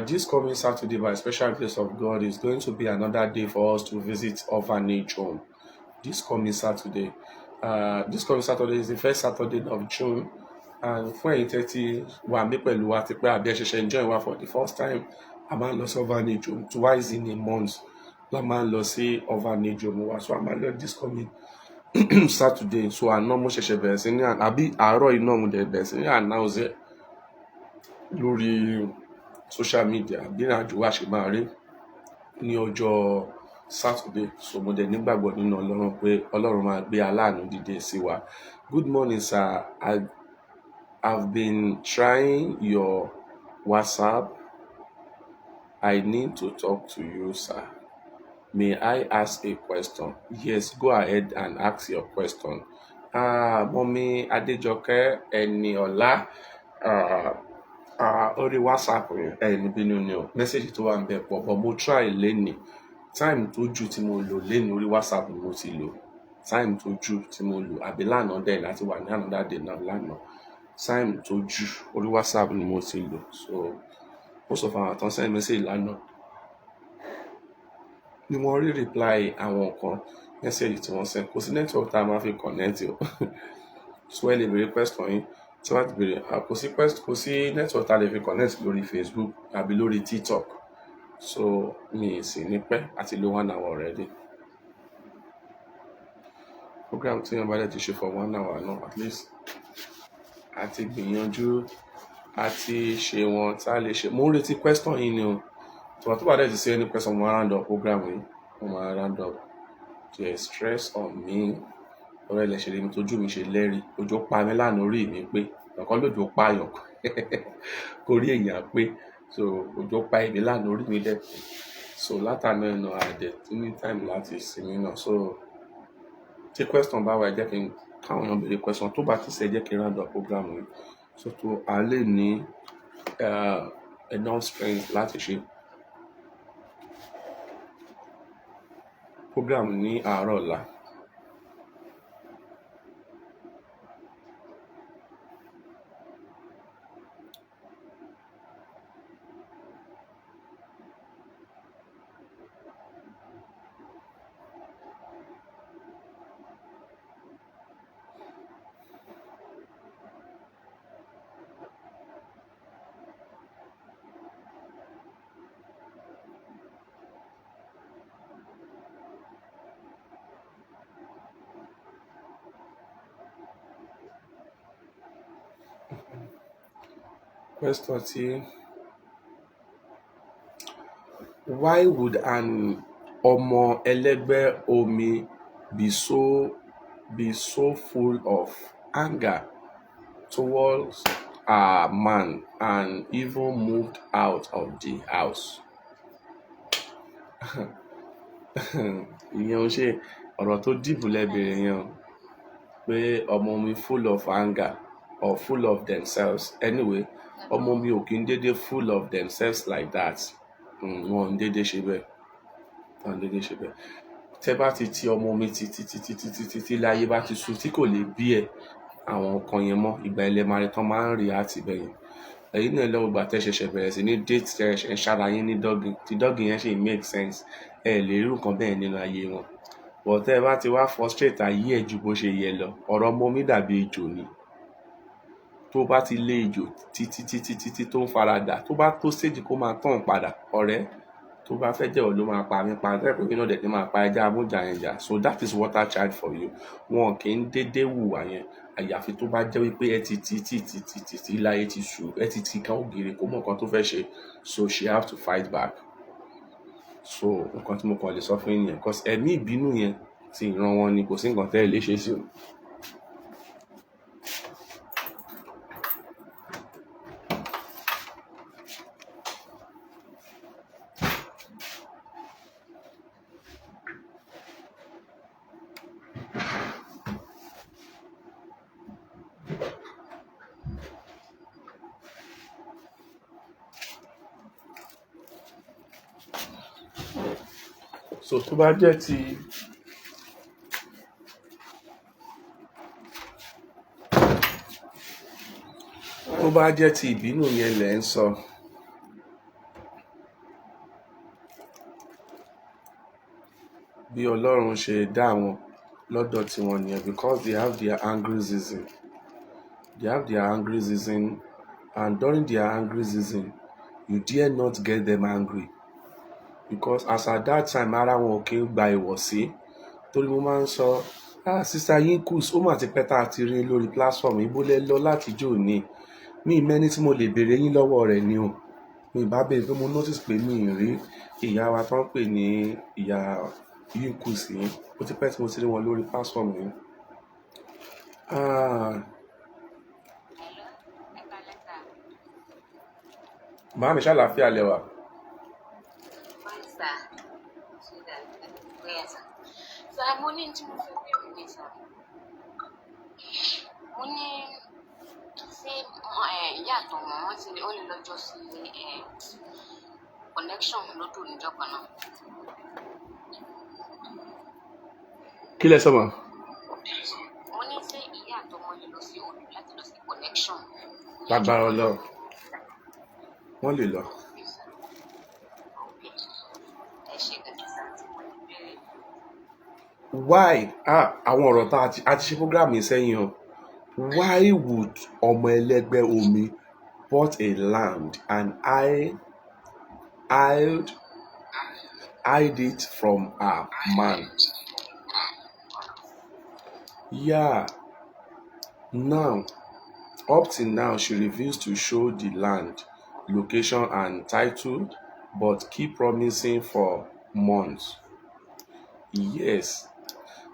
This coming Saturday, by special grace of God, is going to be another day for us to visit orphanage home. This coming Saturday is the first Saturday of June, and fún ẹ̀yin tẹ́tí wà mí pẹ̀lú wa ti pé àbí ẹ ṣẹ̀ṣẹ̀ join wa for the first time, a máa ń lọ sí orphanage home twice in a month. La máa ń lọ sí orphanage home wa, so a máa lọ this coming Saturday. So àná mo ṣẹ̀ṣẹ̀ bẹ̀rẹ̀ sí ní àbí àárọ̀ iná mo dẹ̀ bẹ̀rẹ̀ sí ní announce ẹ̀ lórí social media bí ìrìnàjò wa ṣe máa rí ní ọjọ́ Saturday. So mo dẹ̀ nígbàgbọ́ nínú Ọlọ́run pé Ọlọ́run máa gbé aláàánú dìde sí wa. Good morning, sir. I've been trying your WhatsApp. I need to talk to you, sir. May I ask a question? Yes, go ahead and ask your question. Mọ́mí Adéjọkẹ́ Ẹniọlá, orí WhatsApp yẹn ẹni bínú ni o, mẹ́sẹ̀gì tó wà ń bẹ̀ pọ̀, but mo try lénìí. Time tó jù tí mo lò lénìí orí WhatsApp ni mo ti lò. Time tó jù tí mo lò àbí lánàá dẹ̀ láti wà ní another day náà lánàá. Time tó jù orí WhatsApp ni mo ti lò. So most of àwọn àtọ́n send message lánàá ni wọ́n rí reply àwọn kan message tí wọ́n send. Kò sí network tá a máa fi connect o. So ẹ lè béèrè question yín tí wọ́n ti béèrè. Kò sí network tá a lè fi connect lórí Facebook àbí lórí TikTok. So mi sì ní pẹ́ àti lo 1 hour already. Program tí wọ́n bá dẹ̀ ti ṣe for 1 hour náà at least àti gbìyànjú àti ṣe wọn tá a lè ṣe. Mo ń retí question yín ni o. Tó bá dẹ̀ ti ṣe any question mo máa round up program yìí. Mo máa round up. There is stress on me. Ọ̀rẹ́ ilẹ̀ ṣe lè mi tójú mi ṣe lẹ́rìí. Òjò pa mi lánàá orí mi pé ọ̀kan lójó pààyàn kò rí èèyàn pé. So òjò pa èmi lánàá orí mi dẹ̀ pé. So látàná ẹ̀nà àdẹ̀ tí ní time láti sinmi náà. So tí question bá wà ẹ jẹ́ kí n káwọn èèyàn béèrè question, tó bá ti ṣe jẹ́ kí n round up program yìí. So tó a lè ní enough strength láti ṣe program ní àárọ̀ ọ̀la. Question tí why would an ọmọ ẹlẹ́gbẹ́ omi be so full of anger towards a man and even moved out of the house? Ìyẹn ò ṣe ọ̀rọ̀ tó dìbò lẹ́bẹ̀rẹ̀ yẹn o, pé ọmọ mi full of anger or full of themselves. Anyway, ọmọ mi ò kí ń dédé full of themselves like that. Wọ́n ń dédé ṣe bẹ́ẹ̀. Tẹ́ bá ti ọmọ mi títí láyé bá ti sú tí kò lè bí ẹ àwọn nǹkan yẹn mọ́, ìgbà ilẹ̀ máa rí tán máa ń rí àti bẹ́yẹn. Ẹ̀yin náà lọ́wọ́ gbà tẹ́ ṣẹ̀ṣẹ̀ bẹ̀rẹ̀ sí ní date tẹ́ ṣẹ̀ ń ṣára yín ní dọ́gìn tí dọ́gìn yẹn ṣe make sense. Ẹ lè rí nǹkan bẹ́ẹ̀ nínú ayé wọn. But tẹ́ bá ti wá frustrate ayé ẹ̀ ju bó ṣe yẹ lọ, ọ̀rọ̀ ọmọ mi dàbí ejò ni. Tó bá ti lé ejò títí tó ń faradà, tó bá tó stage kó máa tàn padà, ọ̀rẹ́ tó bá fẹ́ jẹ́ ọ̀ ló máa pa mí pa tẹ́lẹ̀ pé náà dẹ̀ ní máa pa ẹja amújà yẹn jà. So that is water child for you. Wọn kì í dédé hùwà yẹn àyàfi tó bá jẹ́ wípé ẹ ti láyé ti sú, ẹ ti ká ògiri kó mọ̀ nǹkan tó fẹ́ ṣe. So she have to fight back. So nǹkan tí mo kàn lè sọ fún yín nìyẹn, because ẹ̀mí ìbínú yẹn ti ìran wọn ni, kò sí nǹkan tẹ́ ẹ lè ṣe sí o. So tó bá jẹ́ ti bá jẹ́ ti ìbínú yẹn lẹ̀ ń sọ, bí Ọlọ́run ṣe dá wọn lọ́dọ̀ tiwọn nìyẹn, because they have their angry season. They have their angry season, and during their angry season, you dare not get them angry, because as at that time ara wọn ò kí ń gba ìwọ̀sí. Torí mo máa ń sọ, Sister Yinkus, ó mà ti pẹ́ tá a ti rí lórí platform, ibo lẹ lọ láti jò ní. Mi mẹ́ni tí mo lè béèrè yín lọ́wọ́ rẹ̀ ni o. Mi bá béèrè pé mo notice pé mi ì rí ìyá wa tó ń pè ní ìyá Yinkus yìí. Ó ti pẹ́ tí mo ti rí wọn lórí platform yìí. Màámi ṣàlàáfíà lẹ́wà. Mo ní tí mo fẹ́ bèèrè ní sà. Mo ní ṣé ìyá àtọmọ wọn ti ó lè lọ́jọ́ sí connection lọ́dọ̀ níjọ́ kan náà. Kí lẹ sọ mọ́? Mo ní ṣé ìyá àtọmọ lè lọ sí òdu láti lọ sí connection. Lágbára Ọlọ́run, wọ́n lè lọ. Ẹ ṣe gẹ́gẹ́ sá tí mo lè bẹ̀rẹ̀. Why? Àwọn ọ̀rọ̀ tá a ti ṣe program yìí sẹ́yìn o. Why would ọmọ ẹlẹ́gbẹ́ omi bought a land and hide it from her man? Yeah. Now, up till now, she refused to show the land, location and title, but keep promising for months. Yes,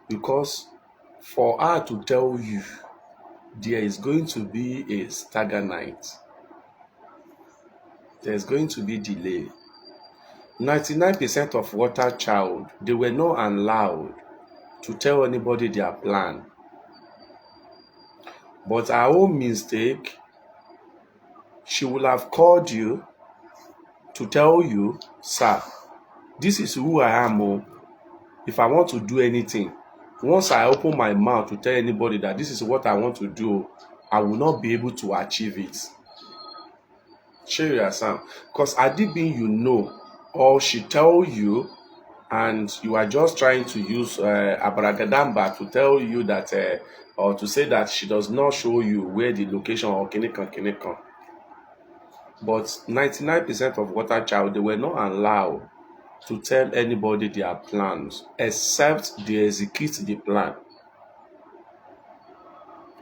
because for her to tell you there is going to be a stagger night, there's going to be delay. 99% of water child, they were not allowed to tell anybody their plan. But her own mistake, she will have called you to tell you, sir, this is who I am. Oh. If I want to do anything, once I open my mouth to tell anybody that this is what I want to do, I will not be able to achieve it. Share your sound. Because Adibin, you know, or she tell you, and you are just trying to use Abragadamba to tell you that, or to say that she does not show you where the location or kinikan. But 99% of water child, they were not allowed to tell anybody their plans, except they execute the plan,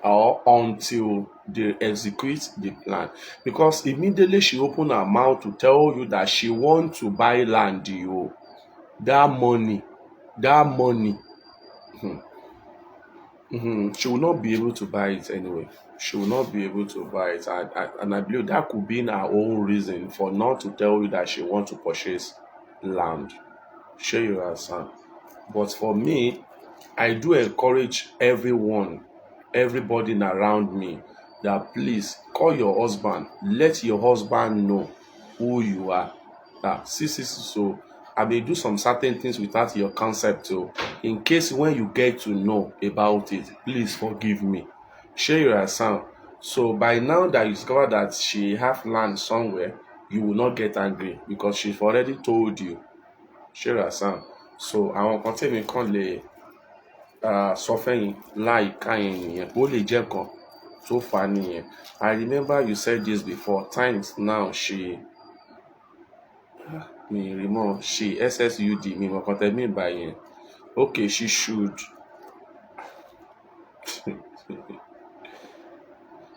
or until they execute the plan. Because immediately she opened her mouth to tell you that she wants to buy land, that money, she will not be able to buy it anyway. She will not be able to buy it. And I believe that could be her own reason for not to tell you that she wants to purchase land. Share your answer. But for me, I do encourage everybody around me, that please call your husband. Let your husband know who you are. So I may do some certain things without your consent too. In case when you get to know about it, please forgive me. Share your sound. So by now that you discover that she have land somewhere, you will not get angry because she's already told you. Share your sound. So àwọn kan tèmi kàn lè sọ fẹ́yìn láìka yẹn nìyẹn, ó lè jẹ́ kan tó fà á nìyẹn. I remember you said this before. Times now she SSUD mi mọ̀ kan tẹ́ mi bá yẹn. Okay, she should.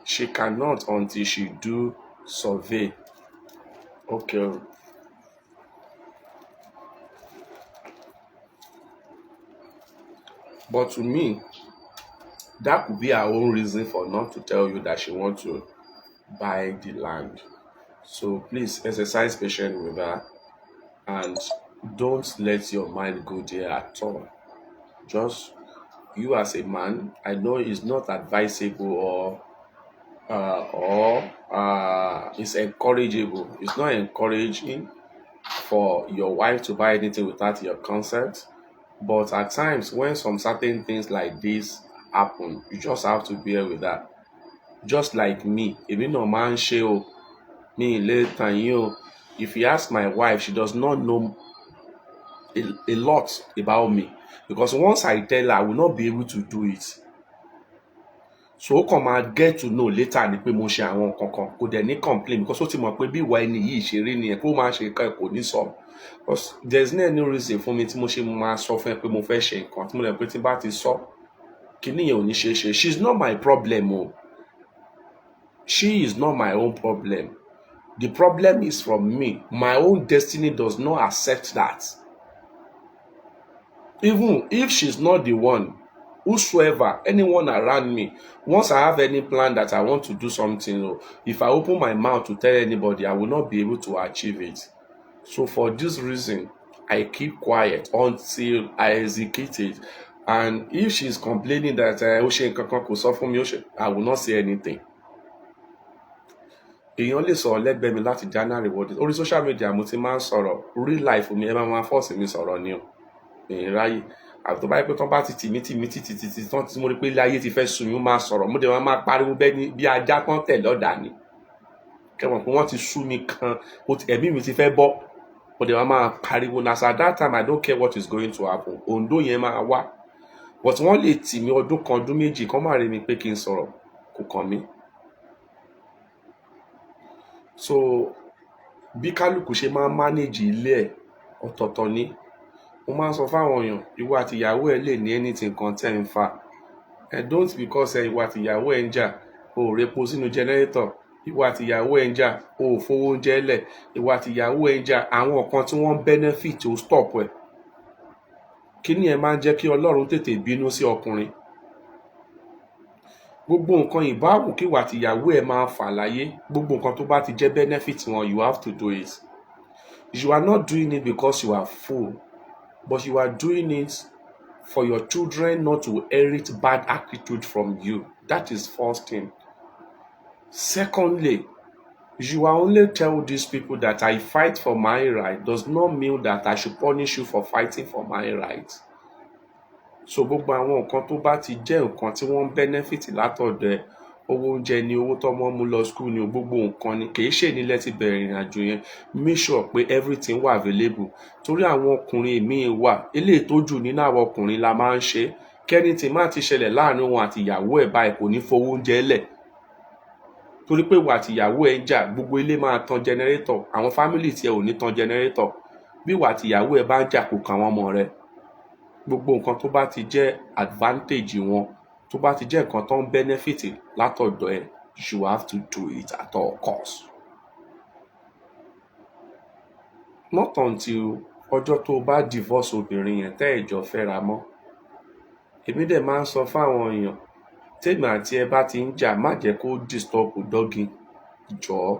She cannot until she do survey. Okay. But to me, that could be her own reason for not to tell you that she wants to buy the land. So please exercise patience with her and don't let your mind go there at all. Just you as a man, I know it's not advisable or it's encourageable. It's not encouraging for your wife to buy anything without your consent. But at times, when some certain things like this happen, you just have to bear with that. just like me èmi náà máa ń ṣe o mi ì lè tàn yín o. If you ask my wife, she does not know a lot about me, because once I tell her, I will not be able to do it. So ó kàn máa get to know later ni pé mo ṣe àwọn nǹkan kan, kò dẹ̀ ní complain because ó ti mọ̀ pé bí ìwà ẹni yìí ṣe rí nìyẹn, kó máa ṣe nǹkan kò ní sọ. Because there's no any reason fún mi tí mo ṣe máa sọ fún ẹ pé mo fẹ́ ṣe nǹkan tí mo lè pé tí bá ti sọ kíní yẹn ò ní ṣe é ṣe. She's not my problem o. She is not my own problem. The problem is from me. My own destiny does not accept that. Even if she's not the one, whosoever, anyone around me, once I have any plan that I want to do something, if I open my mouth to tell anybody, I will not be able to achieve it. So for this reason, I keep quiet until I execute it. And if she's complaining that I will not say anything. Èèyàn lè sọ̀rọ̀ lẹ́gbẹ̀ẹ́ mi láti January wọlé orí social media mo ti máa ń sọ̀rọ̀ real life mi ẹ máa force mi sọ̀rọ̀ ni o èèyàn ráyè àti tó bá yẹ pé tán bá ti tì tán tí mo rí pé ilé ayé ti fẹ́ sùn yín ó máa sọ̀rọ̀ mo dẹ̀ máa pariwo bẹ́ẹ̀ ni bí ajá tán tẹ̀ lọ́dà ni kẹwọn pé wọ́n ti sú mi kan ẹ̀mí mi ti fẹ́ bọ́ mo dẹ̀ máa pariwo na at that time I don't care what is going to happen Ondo yẹn máa wá but wọ́n lè tì mí ọdún kan ọdún méjì kán má rí mi pé kí n sọ̀rọ̀ kò kàn mí. So bí kálukú ṣe máa ń manage ilé ẹ̀ ọ̀tọ̀ọ̀tọ̀ ni mo máa ń sọ fáwọn èèyàn ìwọ àti ìyàwó ẹ̀ lè ní anything kan tẹ́ ń fà don't because ìwọ àti ìyàwó ẹ̀ ń jà o ò repo sínú generator ìwọ àti ìyàwó ẹ̀ ń jà o ò fowó oúnjẹ lẹ̀ ìwọ àti ìyàwó ẹ̀ ń jà àwọn kan tí wọ́n benefit ó stop ẹ̀ kíní ẹ̀ máa ń jẹ́ kí Ọlọ́run tètè bínú sí ọkùnrin gbogbo nǹkan ìbáwò kí wà tìyàwó ẹ máa fà láyé gbogbo nǹkan tó bá ti jẹ́ benefit wọn you have to do it. You are not doing it because you are full, but you are doing it for your children not to inherit bad attitude from you. That is first thing. Secondly, you are only tell these people that I fight for my right does not mean that I should punish you for fighting for my right. So gbogbo àwọn nǹkan tó bá ti jẹ́ nǹkan tí wọ́n ń benefit látọ̀dọ̀ ẹ̀ owó oúnjẹ ni owó tọ́mọ mú lọ school ni gbogbo nǹkan ni kì í ṣe nílẹ̀ ti bẹ̀rẹ̀ ìrìn àjò yẹn make sure pé everything wà available torí àwọn ọkùnrin míì wà eléyìí tó jù nínú àwọn ọkùnrin la máa ń ṣe kẹ́ni tí má ti ṣẹlẹ̀ láàrin wọn àti ìyàwó ẹ̀ báyìí kò ní fowó oúnjẹ lẹ̀ torí pé wà àti ìyàwó ẹ̀ ń jà gbogbo ilé máa tan generator àwọn family tiẹ̀ ò ní tan generator bí wà àti ìyàwó ẹ̀ bá ń jà kò kàn àwọn ọmọ rẹ̀ gbogbo nǹkan tó bá ti jẹ́ advantage wọn tó bá ti jẹ́ nǹkan tó ń benefit látọ̀dọ̀ ẹ̀ you have to do it at all costs. Not until ọjọ́ tó bá divorce obìnrin yẹn tẹ́ ìjọ fẹ́ra mọ́. Èmi dẹ̀ máa ń sọ fáwọn èèyàn tèmi àti ẹ bá ti ń jà má jẹ́ kó disturb dọ́gì jọ̀ọ́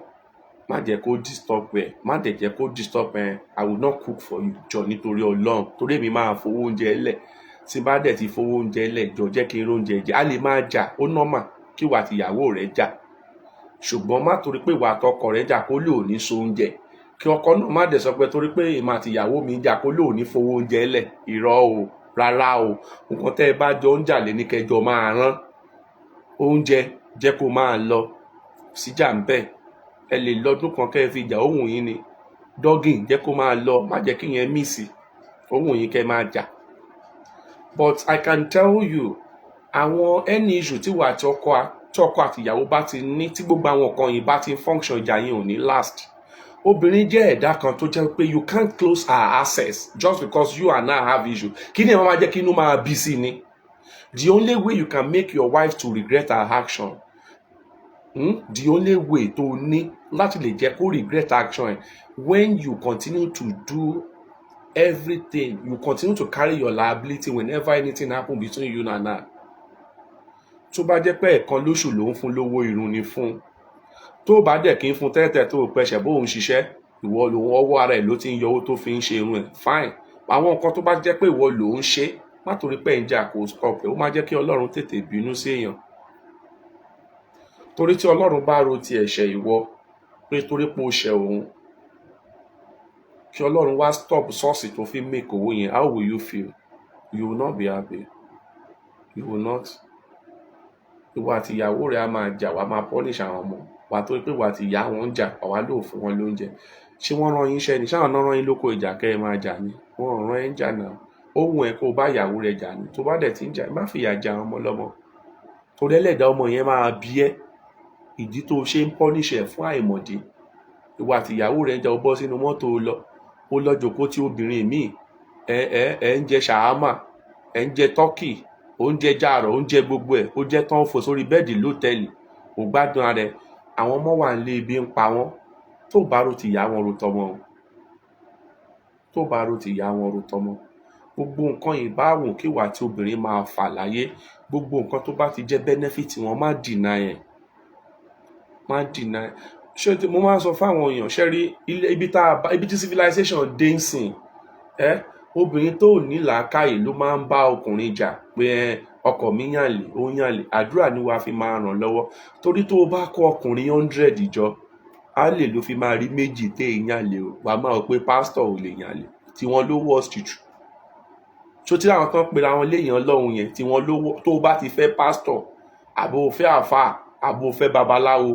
má jẹ́ kó disturb ẹ̀ má dẹ̀ jẹ́ kó disturb ẹ̀ I will not cook for you jọ nítorí Ọlọ́run torí èmi máa fowó oúnjẹ lẹ̀ tí bá dẹ̀ ti fowó oúnjẹ lẹ̀ jọ jẹ́ kí n róúnjẹ jẹ a lè máa jà ó normal kí wà tìyàwó rẹ̀ jà ṣùgbọ́n má torí pé ìwà àtọkọ rẹ̀ jà kó lè ò ní so oúnjẹ kí ọkọ náà má dẹ̀ sọ pé torí pé èmi àti ìyàwó mi jà kó lè ò ní fowó oúnjẹ lẹ̀ irọ́ o rárá o nǹkan tẹ́ ẹ bá jọ ń jà lé ní kẹjọ máa rán oúnjẹ jẹ́ kó máa lọ síjà ń bẹ̀ ẹ lè lọ́dún kan kẹ́ ẹ fi jà ohun yín ni dọ́gìn jẹ́ kó máa lọ má jẹ́ kí yẹn mísì ohun yín kẹ́ máa jà but I can tell you àwọn any issue tí wà àti ọkọ àti ìyàwó bá ti ní tí gbogbo àwọn nǹkan yìí bá ti function ìjà yín ò ní last obìnrin jẹ́ ẹ̀dá kan tó jẹ́ pé you can't close her access just because you and her have issue kí ni ẹ máa jẹ́ kí inú máa bí sí ni the only way you can make your wife to regret her action the only way tó ní láti lè jẹ́ kó regret action when you continue to do everything you continue to carry your liability whenever anything happen between you and her tó bá jẹ́ pé ẹ̀kan lóṣù ló ń fún lówó irun ni fún tó bá dẹ̀ kí n fún tẹ́tẹ́ tó pẹ̀ṣẹ̀ bóun ṣiṣẹ́ ìwọ lòun ọwọ́ ara ẹ̀ ló ti ń yọ owó tó fi ń ṣe irun ẹ̀ fine àwọn nǹkan tó bá jẹ́ pé ìwọ ló ń ṣe má torí pé ń jà kó stop ẹ̀ ó máa jẹ́ kí Ọlọ́run tètè bínú sí èèyàn torí tí Ọlọ́run bá ro ti ẹ̀ṣẹ̀ ìwọ pé torí pé ó ṣẹ̀ òun kí Ọlọ́run wá stop ṣọ́ọ̀ṣì tó fi make owó yẹn how will you feel? You will not be happy. You will not. ìwọ àti ìyàwó rẹ̀ á máa jà, wàá máa punish àwọn ọmọ wàá tó pé ìwọ àti ìyá wọn ń jà, àwa ló fún wọn lóúnjẹ. Ṣé wọ́n rán yín iṣẹ́ ni? Ṣáwọn náà rán yín lóko ìjà kẹ́ ẹ máa jà ni? Wọ́n ò rán ẹ ń jà náà. Ó wù ẹ́ kó o bá ìyàwó rẹ̀ jà ni. Tó bá dẹ̀ ti ń jà, má fìyà jẹ àwọn ọmọ lọ́mọ. Torí ẹlẹ́dàá ọmọ yẹn máa bí ẹ́. Ìdí tó ṣe ń punish ẹ̀ fún àìmọ̀dí. Ìwọ àti ìyàwó rẹ̀ ń jà, ó bọ́ sínú mọ́tò ó lọ jókòó tí obìnrin míì ẹ ń jẹ ṣàhámà, ẹ ń jẹ tọ́kì, ó ń jẹ jàrọ̀, ó ń jẹ gbogbo ẹ̀, ó jẹ́ tán fò sórí bẹ́ẹ̀dì lótẹ́ẹ̀lì, ò gbádùn ara ẹ̀. Àwọn ọmọ wà nílé, ibi ń pa wọ́n. Tó bá ro ti ìyá wọn ro tọmọ o. Tó bá ro ti ìyá wọn ro tọmọ. Gbogbo nǹkan ìbáwùn kí ìwà tí obìnrin máa fà láyé, gbogbo nǹkan tó bá ti jẹ́ benefit wọn, má deny ẹ̀. Má deny ẹ̀. Ṣé mo máa ń sọ fáwọn èèyàn, ṣé rí ibi tí civilization dé ń sìn, obìnrin tó ní làákàyè ló máa ń bá ọkùnrin jà pé ọkọ mi yànlè, ó yànlè. Àdúrà ni wàá fi máa ràn lọ́wọ́. Torí tó o bá kó ọkùnrin 100 jọ, á lè ló fi máa rí méjì tẹ́ ẹ̀ yànlè o. Wàá máa rò pé pásítọ̀ ò lè yànlè, tí wọ́n ló worst jù. Ṣó tí àwọn kan pera wọn léèyàn Ọlọ́run yẹn, tí wọ́n lówó, tó o bá ti fẹ́ pásítọ̀, àbò fẹ́ àfáà, àbò fẹ́ babaláwo,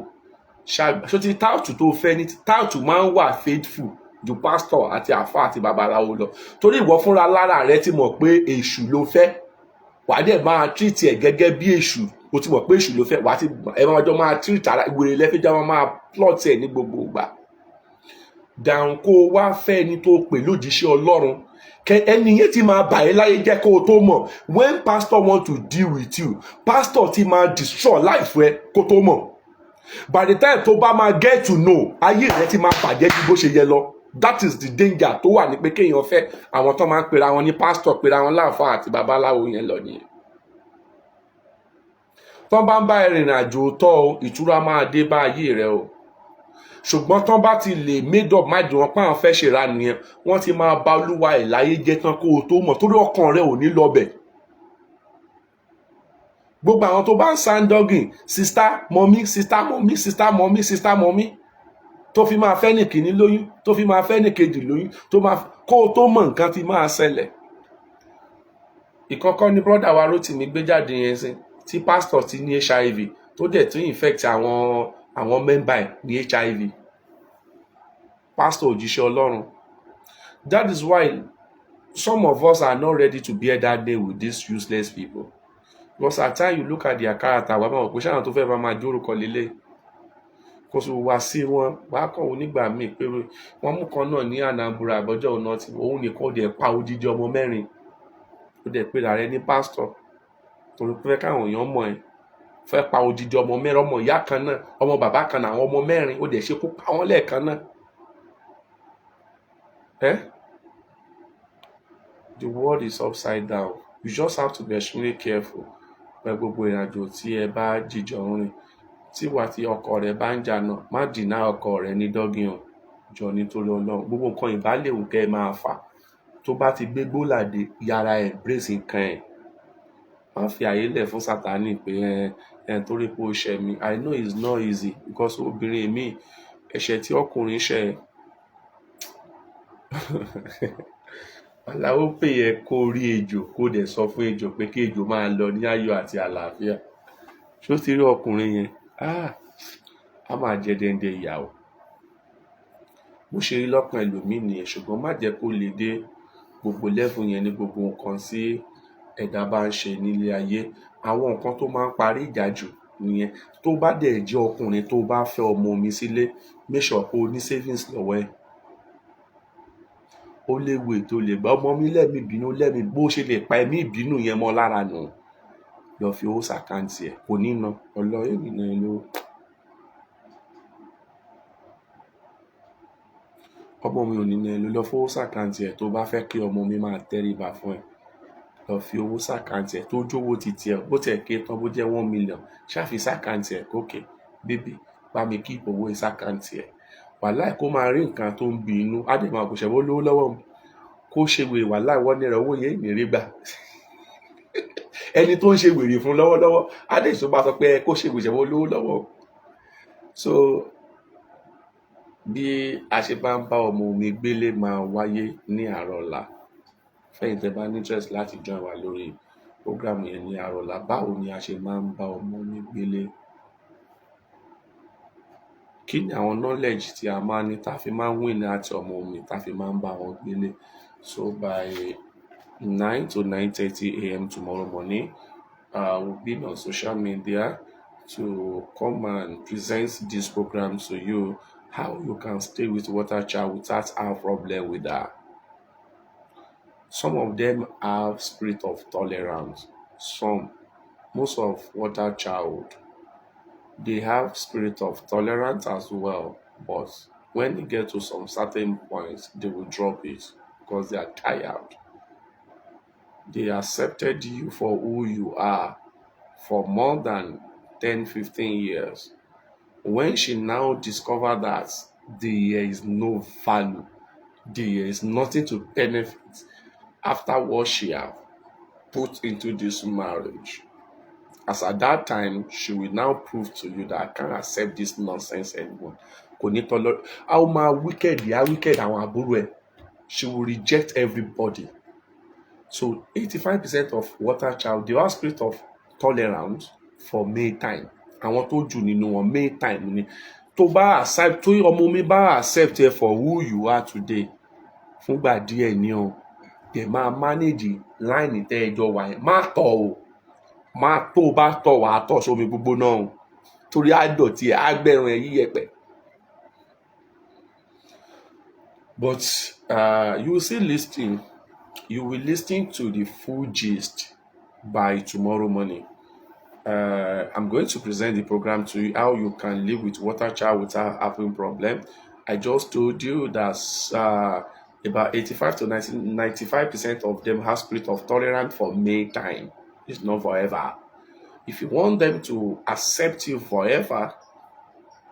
ṣó tí táùtù tó fẹ́ ní táùtù máa ń wà faithful ju pásítọ̀ àti àfáà àti babaláwo lọ. Torí ìwọ fúnra lára rẹ ti mọ̀ pé èṣù ló fẹ́, wàá dẹ̀ máa treat ẹ̀ gẹ́gẹ́ bí èṣù. O ti mọ̀ pé èṣù ló fẹ́, wàá ti ẹ máa jọ máa treat ara ìwèrè lẹ́fẹ̀ẹ́ máa plot ẹ̀ ní gbogbo ìgbà. Dàrún kó o wá fẹ́ ẹni tó pè lójíṣẹ́ Ọlọ́run, ẹni yẹn ti máa bà ẹ́ láyé jẹ́ kó o tó mọ̀. When pastor want to deal with you, pastor ti máa destroy life rẹ kó tó mọ̀. By the time tó bá máa get to know, ayé rẹ ti máa bàjẹ́ ju bó ṣe yẹ lọ. That is the danger tó wà ní pé kéèyàn fẹ́ àwọn tó máa ń pera wọn ní pastor, pera wọn láàfáà àti babaláwo yẹn lọ nìyẹn. Tán bá ń bá ìrìn àjò tọ́ o, ìtura máa dé bá ayé rẹ o. Ṣùgbọ́n tán bá ti lè made up mind wọn pé àwọn fẹ́ ṣèrà nìyẹn, wọ́n ti máa bá olúwa ẹ̀ láyé jẹ́ tán kó o tó mọ̀, torí ọkàn rẹ ò ní lọbẹ̀. Gbogbo àwọn tó bá ń sándọ́gìn, sister mọ́mí, sister mọ́mí, sister mọ́mí, sister mọ́mí, tó fi máa fẹ́ ní kìíní lóyún, tó fi máa fẹ́ ní kejì lóyún, kó o tó mọ̀ nǹkan ti máa ṣẹlẹ̀. Ìkọ́kọ́ ni brọ́dà wa Rótìmí gbé jáde yẹn sí, tí pásítọ̀ ti ní HIV tó dẹ̀ tún infect àwọn mẹ́mbà ẹ̀ ní HIV. Pásítọ̀ òjíṣẹ́ Ọlọ́run. That is why some of us are not ready to bear that day with these useless people. Because at times you look at their character, wàá máa wò pé ṣáà tó fẹ́ bá máa jórúkọ lélẹ̀. Kò sì wá sí wọn, wàá kàn wọ́n nígbà míì pé wọ́n mú kan náà ní Anambra àbọ̀jọ́ ọ̀nà tí òun nìkan dẹ̀ pa odidi ọmọ 4. Ó dẹ̀ pé ààrẹ ní pásítọ̀ torí pé káwọn èèyàn mọ̀ ẹ́, fẹ́ pa odidi ọmọ 4, ọmọ ìyá kan náà, ọmọ bàbá kan náà, àwọn ọmọ 4, ó dẹ̀ ṣe kó pa wọ́n lẹ́ẹ̀kan náà. The world is upside down. You just have to be extremely careful pẹ̀lú gbogbo ìrìnàjò tí ẹ bá jíjọ rìn. Tí wà tí ọkọ rẹ bá ń jà náà, má dìná ọkọ rẹ ní dọ́gìn o. Jọ nítorí Ọlọ́run. Gbogbo nǹkan ìbálẹ̀wò kẹ́ ẹ máa fà. Tó bá ti gbé gbólàdé, yára ẹ̀ brace nǹkan ẹ̀. Má fi àyè lẹ̀ fún Sátánì pé torí pé ó ṣẹ̀ mí. I know it's not easy because obìnrin mi ẹ̀ṣẹ̀ tí ọkùnrin ṣẹ̀ aláwọ̀ pè yẹ kó rí ejò kó dẹ̀ sọ fún ejò pé kí ejò máa lọ ní ayọ̀ àti àlàáfíà. Ṣó ti rí ọkùnrin yẹn? A máa jẹ dẹ́ndẹ́ ìyàwó. Bó ṣe rí lọ́kàn ẹlòmíì nìyẹn, ṣùgbọ́n má jẹ́ kó lè dé gbogbo level yẹn ní gbogbo nǹkan tí ẹ̀dá bá ń ṣe nílé ayé. Àwọn nǹkan tó máa ń parí ìjà jù nìyẹn. Tó bá dẹ̀ jẹ́ ọkùnrin tó bá fẹ́ ọmọ mi sílé, make sure pé o ní savings lọ́wọ́ ẹ̀. Ó léwu ètò lè gbà ọmọ mi lẹ́mìí ìbínú lẹ́mìí bó ṣe lè pa ẹ̀mí ìbínú yẹn mọ́ lára nù. Lọ fi owó ṣàkáǹtì ẹ̀, kò ní ná ọlọ́yẹ̀ nínú ẹ lówó. Ọmọ mi ò ní ná ẹ lọ fowó ṣàkáǹtì ẹ̀ tó bá fẹ́ kí ọmọ mi máa tẹríba fún ẹ. Lọ fi owó ṣàkáǹtì ẹ̀ tó jówó ti tiẹ̀, bó tẹ̀ ké tán bó jẹ́ 1 million, ṣáfi ṣàkáǹtì ẹ̀ kókè bébì bá mi kí owó ṣàkáǹtì ẹ̀. Wàláì kó máa rí nǹkan tó ń bi inú, á dẹ̀ máa kò ṣẹ̀wọ́ lówó lọ́wọ́ mi. Kó ṣe wèrè wàláì 1 naira owó yẹn ìnírí gbà. Ẹni tó ń ṣe wèrè fún lọ́wọ́lọ́wọ́, á dẹ̀ tó bá sọ pé kó ṣe wèrè ṣẹ̀wọ́ lówó lọ́wọ́. So bí a ṣe bá ń bá ọmọ mi gbélé máa wáyé ní àárọ̀ ọ̀la. Fẹ́yìn tẹ́ bá ní interest láti join wa lórí program yẹn ní àrọ̀lá. Báwo ni a ṣe máa ń bá ọmọ mi gbélé? Kí ni àwọn knowledge tí a máa ní tá fi máa ń win láti ọmọ mi tá fi máa ń bá wọn gbélé? So by 9 to 9:30 a.m. tomorrow morning, we'll be on social media to come and present this program to you, how you can stay with water child without have problem with her. Some of them have spirit of tolerance. Most of water child, they have spirit of tolerance as well, but when they get to some certain points, they will drop it because they are tired. They accepted you for who you are for more than 10-15 years. When she now discovered that there is no value, there is nothing to benefit after what she have put into this marriage, as at that time, she will now prove to you that I can't accept this nonsense anymore. Kò ní tolerate. How ma wicked àwọn àbúrò ẹ̀. She will reject everybody. So 85% of water child, they have spirit of tolerance for May time. Àwọn tó jù nínú wọn May time ni. Tó ọmọ mi bá accept ẹ for who you are today, fúngbà díẹ̀ ni o, dẹ̀ máa manage line tẹ́ ẹjọ́ wà yẹn. Má tọ̀ o. Má tó bá tọ̀ wá tọ̀ sómi gbogbo náà o. Torí àdọ̀tí ẹ̀ á gbẹ̀rún ẹ̀ yíyẹpẹ̀. But you will still listen. You will listen to the full gist by tomorrow morning. I'm going to present the program to you, how you can live with water child without having problem. I just told you that about 85 to 95% of them have spirit of tolerance for May time. It's not forever. If you want them to accept you forever,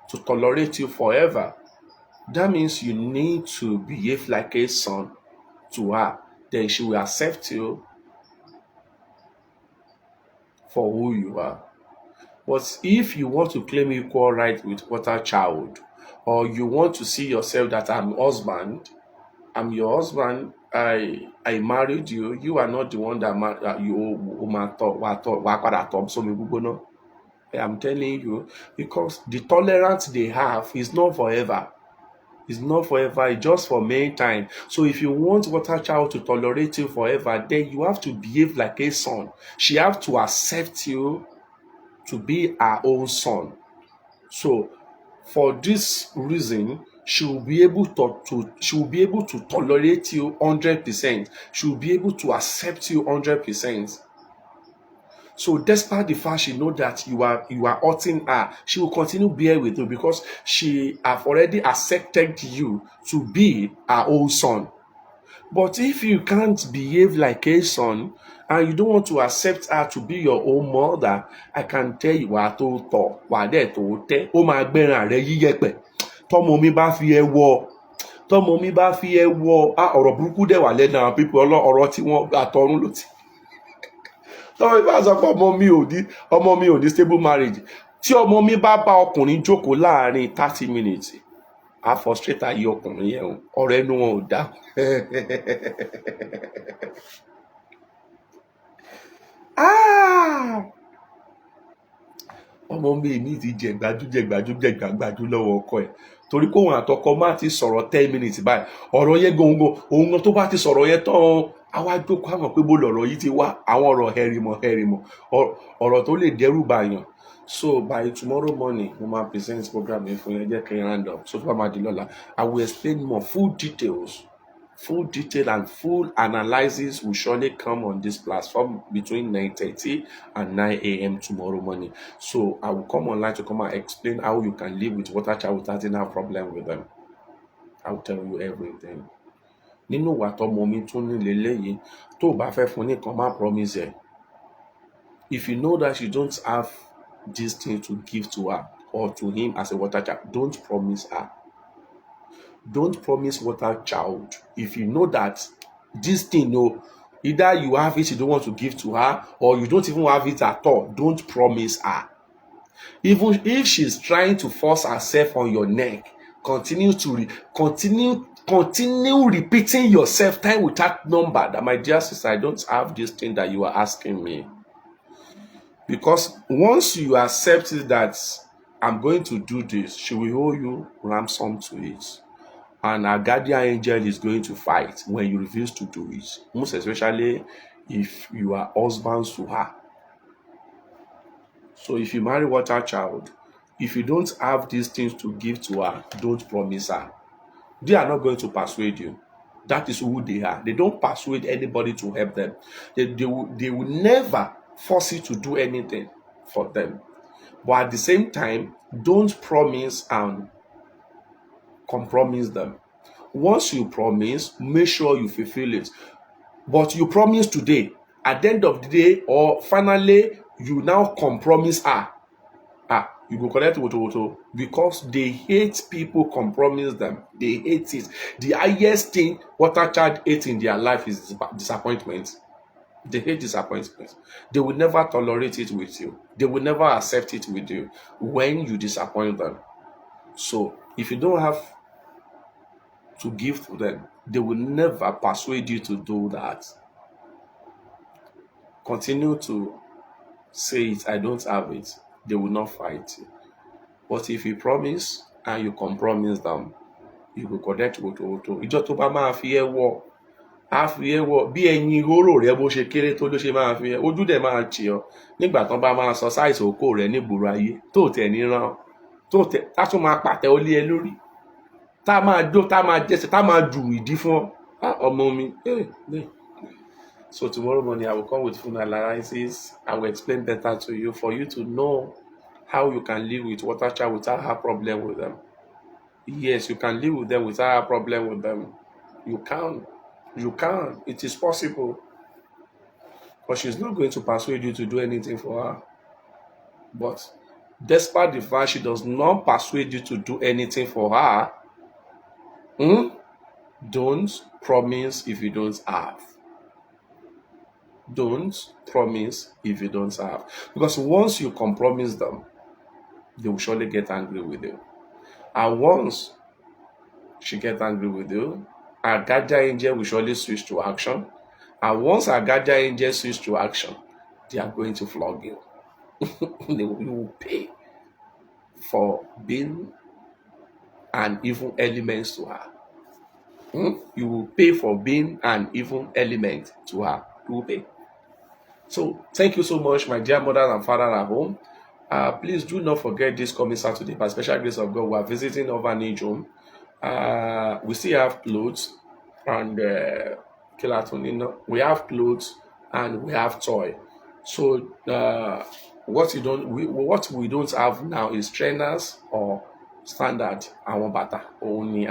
to tolerate you forever, that means you need to behave like a son to her. Then she will accept you for who you are. But if you want to claim equal right with water child, or you want to see yourself that I'm your husband, I married you, you are not the one that I am telling you, because the tolerance they have is not forever. It's not forever, it's just for May time. So if you want water child to tolerate you forever, then you have to behave like a son. She have to accept you to be her own son. So for this reason, she will be able to tolerate you 100%. She will be able to accept you 100%. So despite the fact she know that you are hurting her, she will continue bear with you because she have already accepted you to be her own son. But if you can't behave like a son and you don't want to accept her to be your own mother, I can tell you wà tó tọ̀ wà dẹ̀ tó tẹ́ ó máa gbẹ́ran rẹ̀ yíyẹ̀pẹ̀. Tọ́mọ mi bá fi ẹ wọ ọ̀rọ̀ burúkú dẹ̀ wà lẹ́nu àwọn pípọ̀ ọ̀rọ̀ tí wọ́n àtọ̀run ló ti. Tọ́mọ mi bá sọ pé ọmọ mi ò ní stable marriage, tí ọmọ mi bá bá ọkùnrin jókòó láàrin 30 minutes, a frustrate ayé ọkùnrin yẹn o, ọ̀rọ̀ ẹnu wọn ò dá. Ọmọ mi ti jẹ gbájú lọ́wọ́ ọkọ ẹ̀, torí kóhun àtọkọ má ti sọ̀rọ̀ 10 minutes báyìí, ọ̀rọ̀ yẹn òun tó bá ti sọ̀rọ̀ yẹn tán, àwa jókòó àwọn pé bó lọ̀rọ̀ yìí ti wá, àwọn ọ̀rọ̀ hẹrìmọ̀ ọ̀rọ̀ tó lè dẹ́rù bàyàn. So by tomorrow morning, mo máa present program yẹn fún yẹn, jẹ́ kí n round up. So tó bá máa di lọ́la, I will explain more full detail and full analysis will surely come on this platform between 9:30 and 9 a.m. tomorrow morning. So I will come online to come and explain how you can live with water child without any problem with them. I will tell you everything. Nínú ìwà tọ́mọ mi tún ní leléyìí, tó o bá fẹ́ fún ní kan má promise ẹ̀. If you know that you don't have this thing to give to her or to him as a water child, don't promise her. Don't promise water child if you know that this thing, either you have it, you don't want to give to her, or you don't even have it at all. Don't promise her. Even if she's trying to force herself on your neck, continue Continue repeating yourself time without number that, my dear sister, I don't have this thing that you are asking me. Because once you accept it that I'm going to do this, she will owe you ransom to it. And our guardian angel is going to fight when you refuse to do it. Most especially if you are husbands to her. So if you marry water child, if you don't have these things to give to her, don't promise her. They are not going to persuade you. That is who they are. They don't persuade anybody to help them. They will never force you to do anything for them. But at the same time, don't promise and compromise them. Once you promise, make sure you fulfill it. But you promise today, at the end of the day, or finally, you now compromise her. You go connect with Oto because they hate people compromise them. They hate it. The highest thing water child hates in their life is disappointment. They hate disappointment. They will never tolerate it with you. They will never accept it with you when you disappoint them. So if you don't have to give to them, they will never persuade you to do that. Continue to say it, I don't have it. They will not fight you. But if you promise and you compromise them, you will connect with Oto. Ìjọ tó bá máa fi ẹ́ wọ̀, á fi ẹ́ wọ̀ bí ẹyin ìhóró rẹ bó ṣe kéré tó ló ṣe máa fi ẹ́. Ojú dẹ̀ máa tì ọ́ nígbà tán bá máa sọ sáìsì òkò rẹ nígboro ayé tó tẹ̀ ní ràn tó tẹ̀ tá tún máa pàtẹ ó lé ẹ lórí. Tá máa dó, tá máa jẹsẹ̀, tá máa jù ìdí fún ọ. Ọmọ mi. So tomorrow morning I will come with full analysis. I will explain better to you for you to know how you can live with water child without have problem with them. Yes, you can live with them without have problem with them. You can. You can. It is possible. But she's not going to persuade you to do anything for her. But despite the fact she does not persuade you to do anything for her, don't promise if you don't have. Don't promise if you don't have. Because once you compromise them, they will surely get angry with you. And once she gets angry with you, our guardian angel will surely switch to action. And once our guardian angel switch to action, they are going to flog you. You will pay for being an evil element to her. You will pay for being an evil element to her. You will pay. So thank you so much, my dear mother and father at home. Please do not forget this coming Saturday, by special grace of God, we are visiting Orphanage Home. We still have clothes and we have clothes and we have toy. So what we don't have now is trainers or standard àwọn bàtà only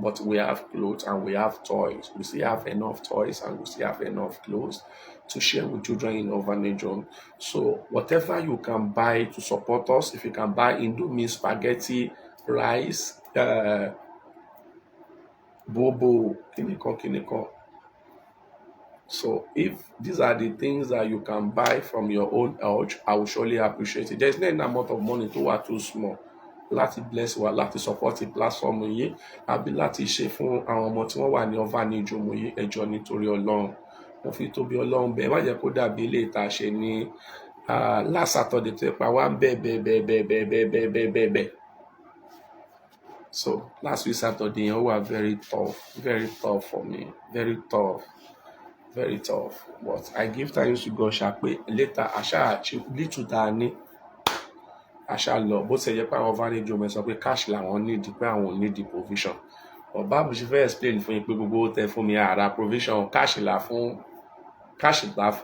but we have clothes and we have toys. We still have enough toys and we still have enough clothes to share with children in Orphanage Home. So whatever you can buy to support us, if you can buy Indomie, spaghetti, rice, bobo, kinikon. So if these are the things that you can buy from your own urge, I will surely appreciate it. There's no amount of money to work too small. Láti bless wa, láti support the platform yìí, àbí láti ṣe fún àwọn ọmọ tí wọ́n wà ní Orphanage Home yìí, ẹ jọ̀ọ́ nítorí Ọlọ́run. Mo fi tóbi Ọlọ́run bẹ̀, má jẹ́ kó dàbí ilé ìta ṣe ní last Saturday tó pa wá bẹ́ẹ̀. So last week Saturday yẹn wà very tough for me, very tough. But I give thanks to God ṣàpé later àṣà achieve little than àṣà lọ bó ṣe yẹ pé àwọn Orphanage Home sọ pé cash làwọn need, pé àwọn ò need the provision. Ọba mo ṣe fẹ́ explain fún yín pé gbogbo tẹ fún mi àrà provision cash là fún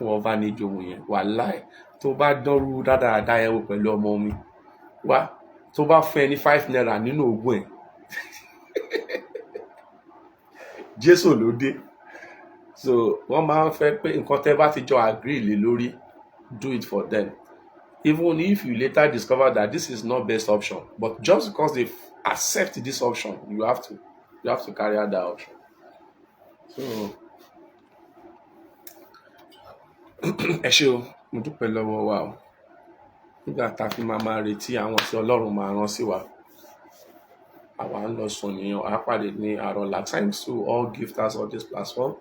Orphanage Home yẹn. Wàláì tó bá dánrú dáadáa ẹ wò pẹ̀lú ọmọ mi wá tó bá fún ẹ ní 5 naira nínú ogún ẹ Jésù ló dé. So wọ́n máa ń fẹ́ pé nǹkan tẹ́ bá ti jọ agree lé lórí, do it for them. Even if you later discover that this is not best option, but just because they accept this option, you have to carry out that option. So ẹ ṣé o, mo dúpẹ́ lọ́wọ́ wa o. Nígbà tá a fi máa retí àwọn tí Ọlọ́run máa rán sí wa. àwa ń lọ sùn nìyẹn á pàdé ní àárọ̀ ọ̀la. Thanks to all gifters on this platform.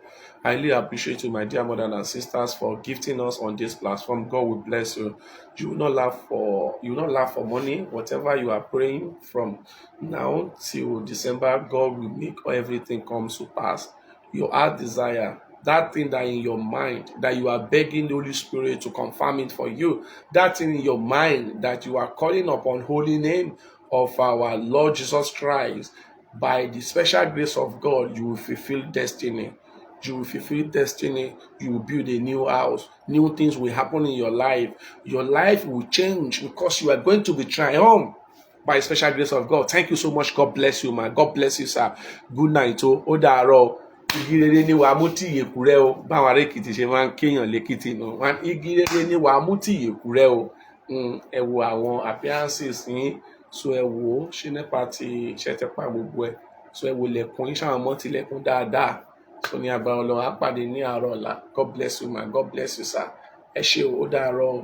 I really appreciate you, my dear mothers and sisters, for gifting us on this platform. God will bless you. You will not laugh for money. Whatever you are praying from now till December, God will make everything come to pass. Your heart desire, that thing that in your mind that you are begging the Holy Spirit to confirm it for you, that thing in your mind that you are calling upon holy name of our Lord Jesus Christ, by the special grace of God, you will fulfill destiny. You will fulfill destiny. You will build a new house. New things will happen in your life. Your life will change because you are going to be triumphed by the special grace of God. Thank you so much. God bless you, man. God bless you, sir. Good night. Ó dàárọ̀. Igi rere ni wàá mú tí ìyèkù rẹ o. Báwọn ará Èkìtì ṣe máa ń kéèyàn lÉkìtì nù. Igi rere ni wàá mú tí ìyèkù rẹ o. Ẹ wo àwọn appearances yín. So ẹ wò ó ṣe nípa ti iṣẹ́ tẹpá gbogbo ẹ̀. So ẹ wo lẹ̀kùn yín ṣáwọn ọmọ tilẹ̀kùn dáadáa. So ní agbára Ọlọ́run á pàdé ní àárọ̀ ọ̀la. God bless you, man. God bless you, sir. Ẹ ṣé o. Ó dàárọ̀ o.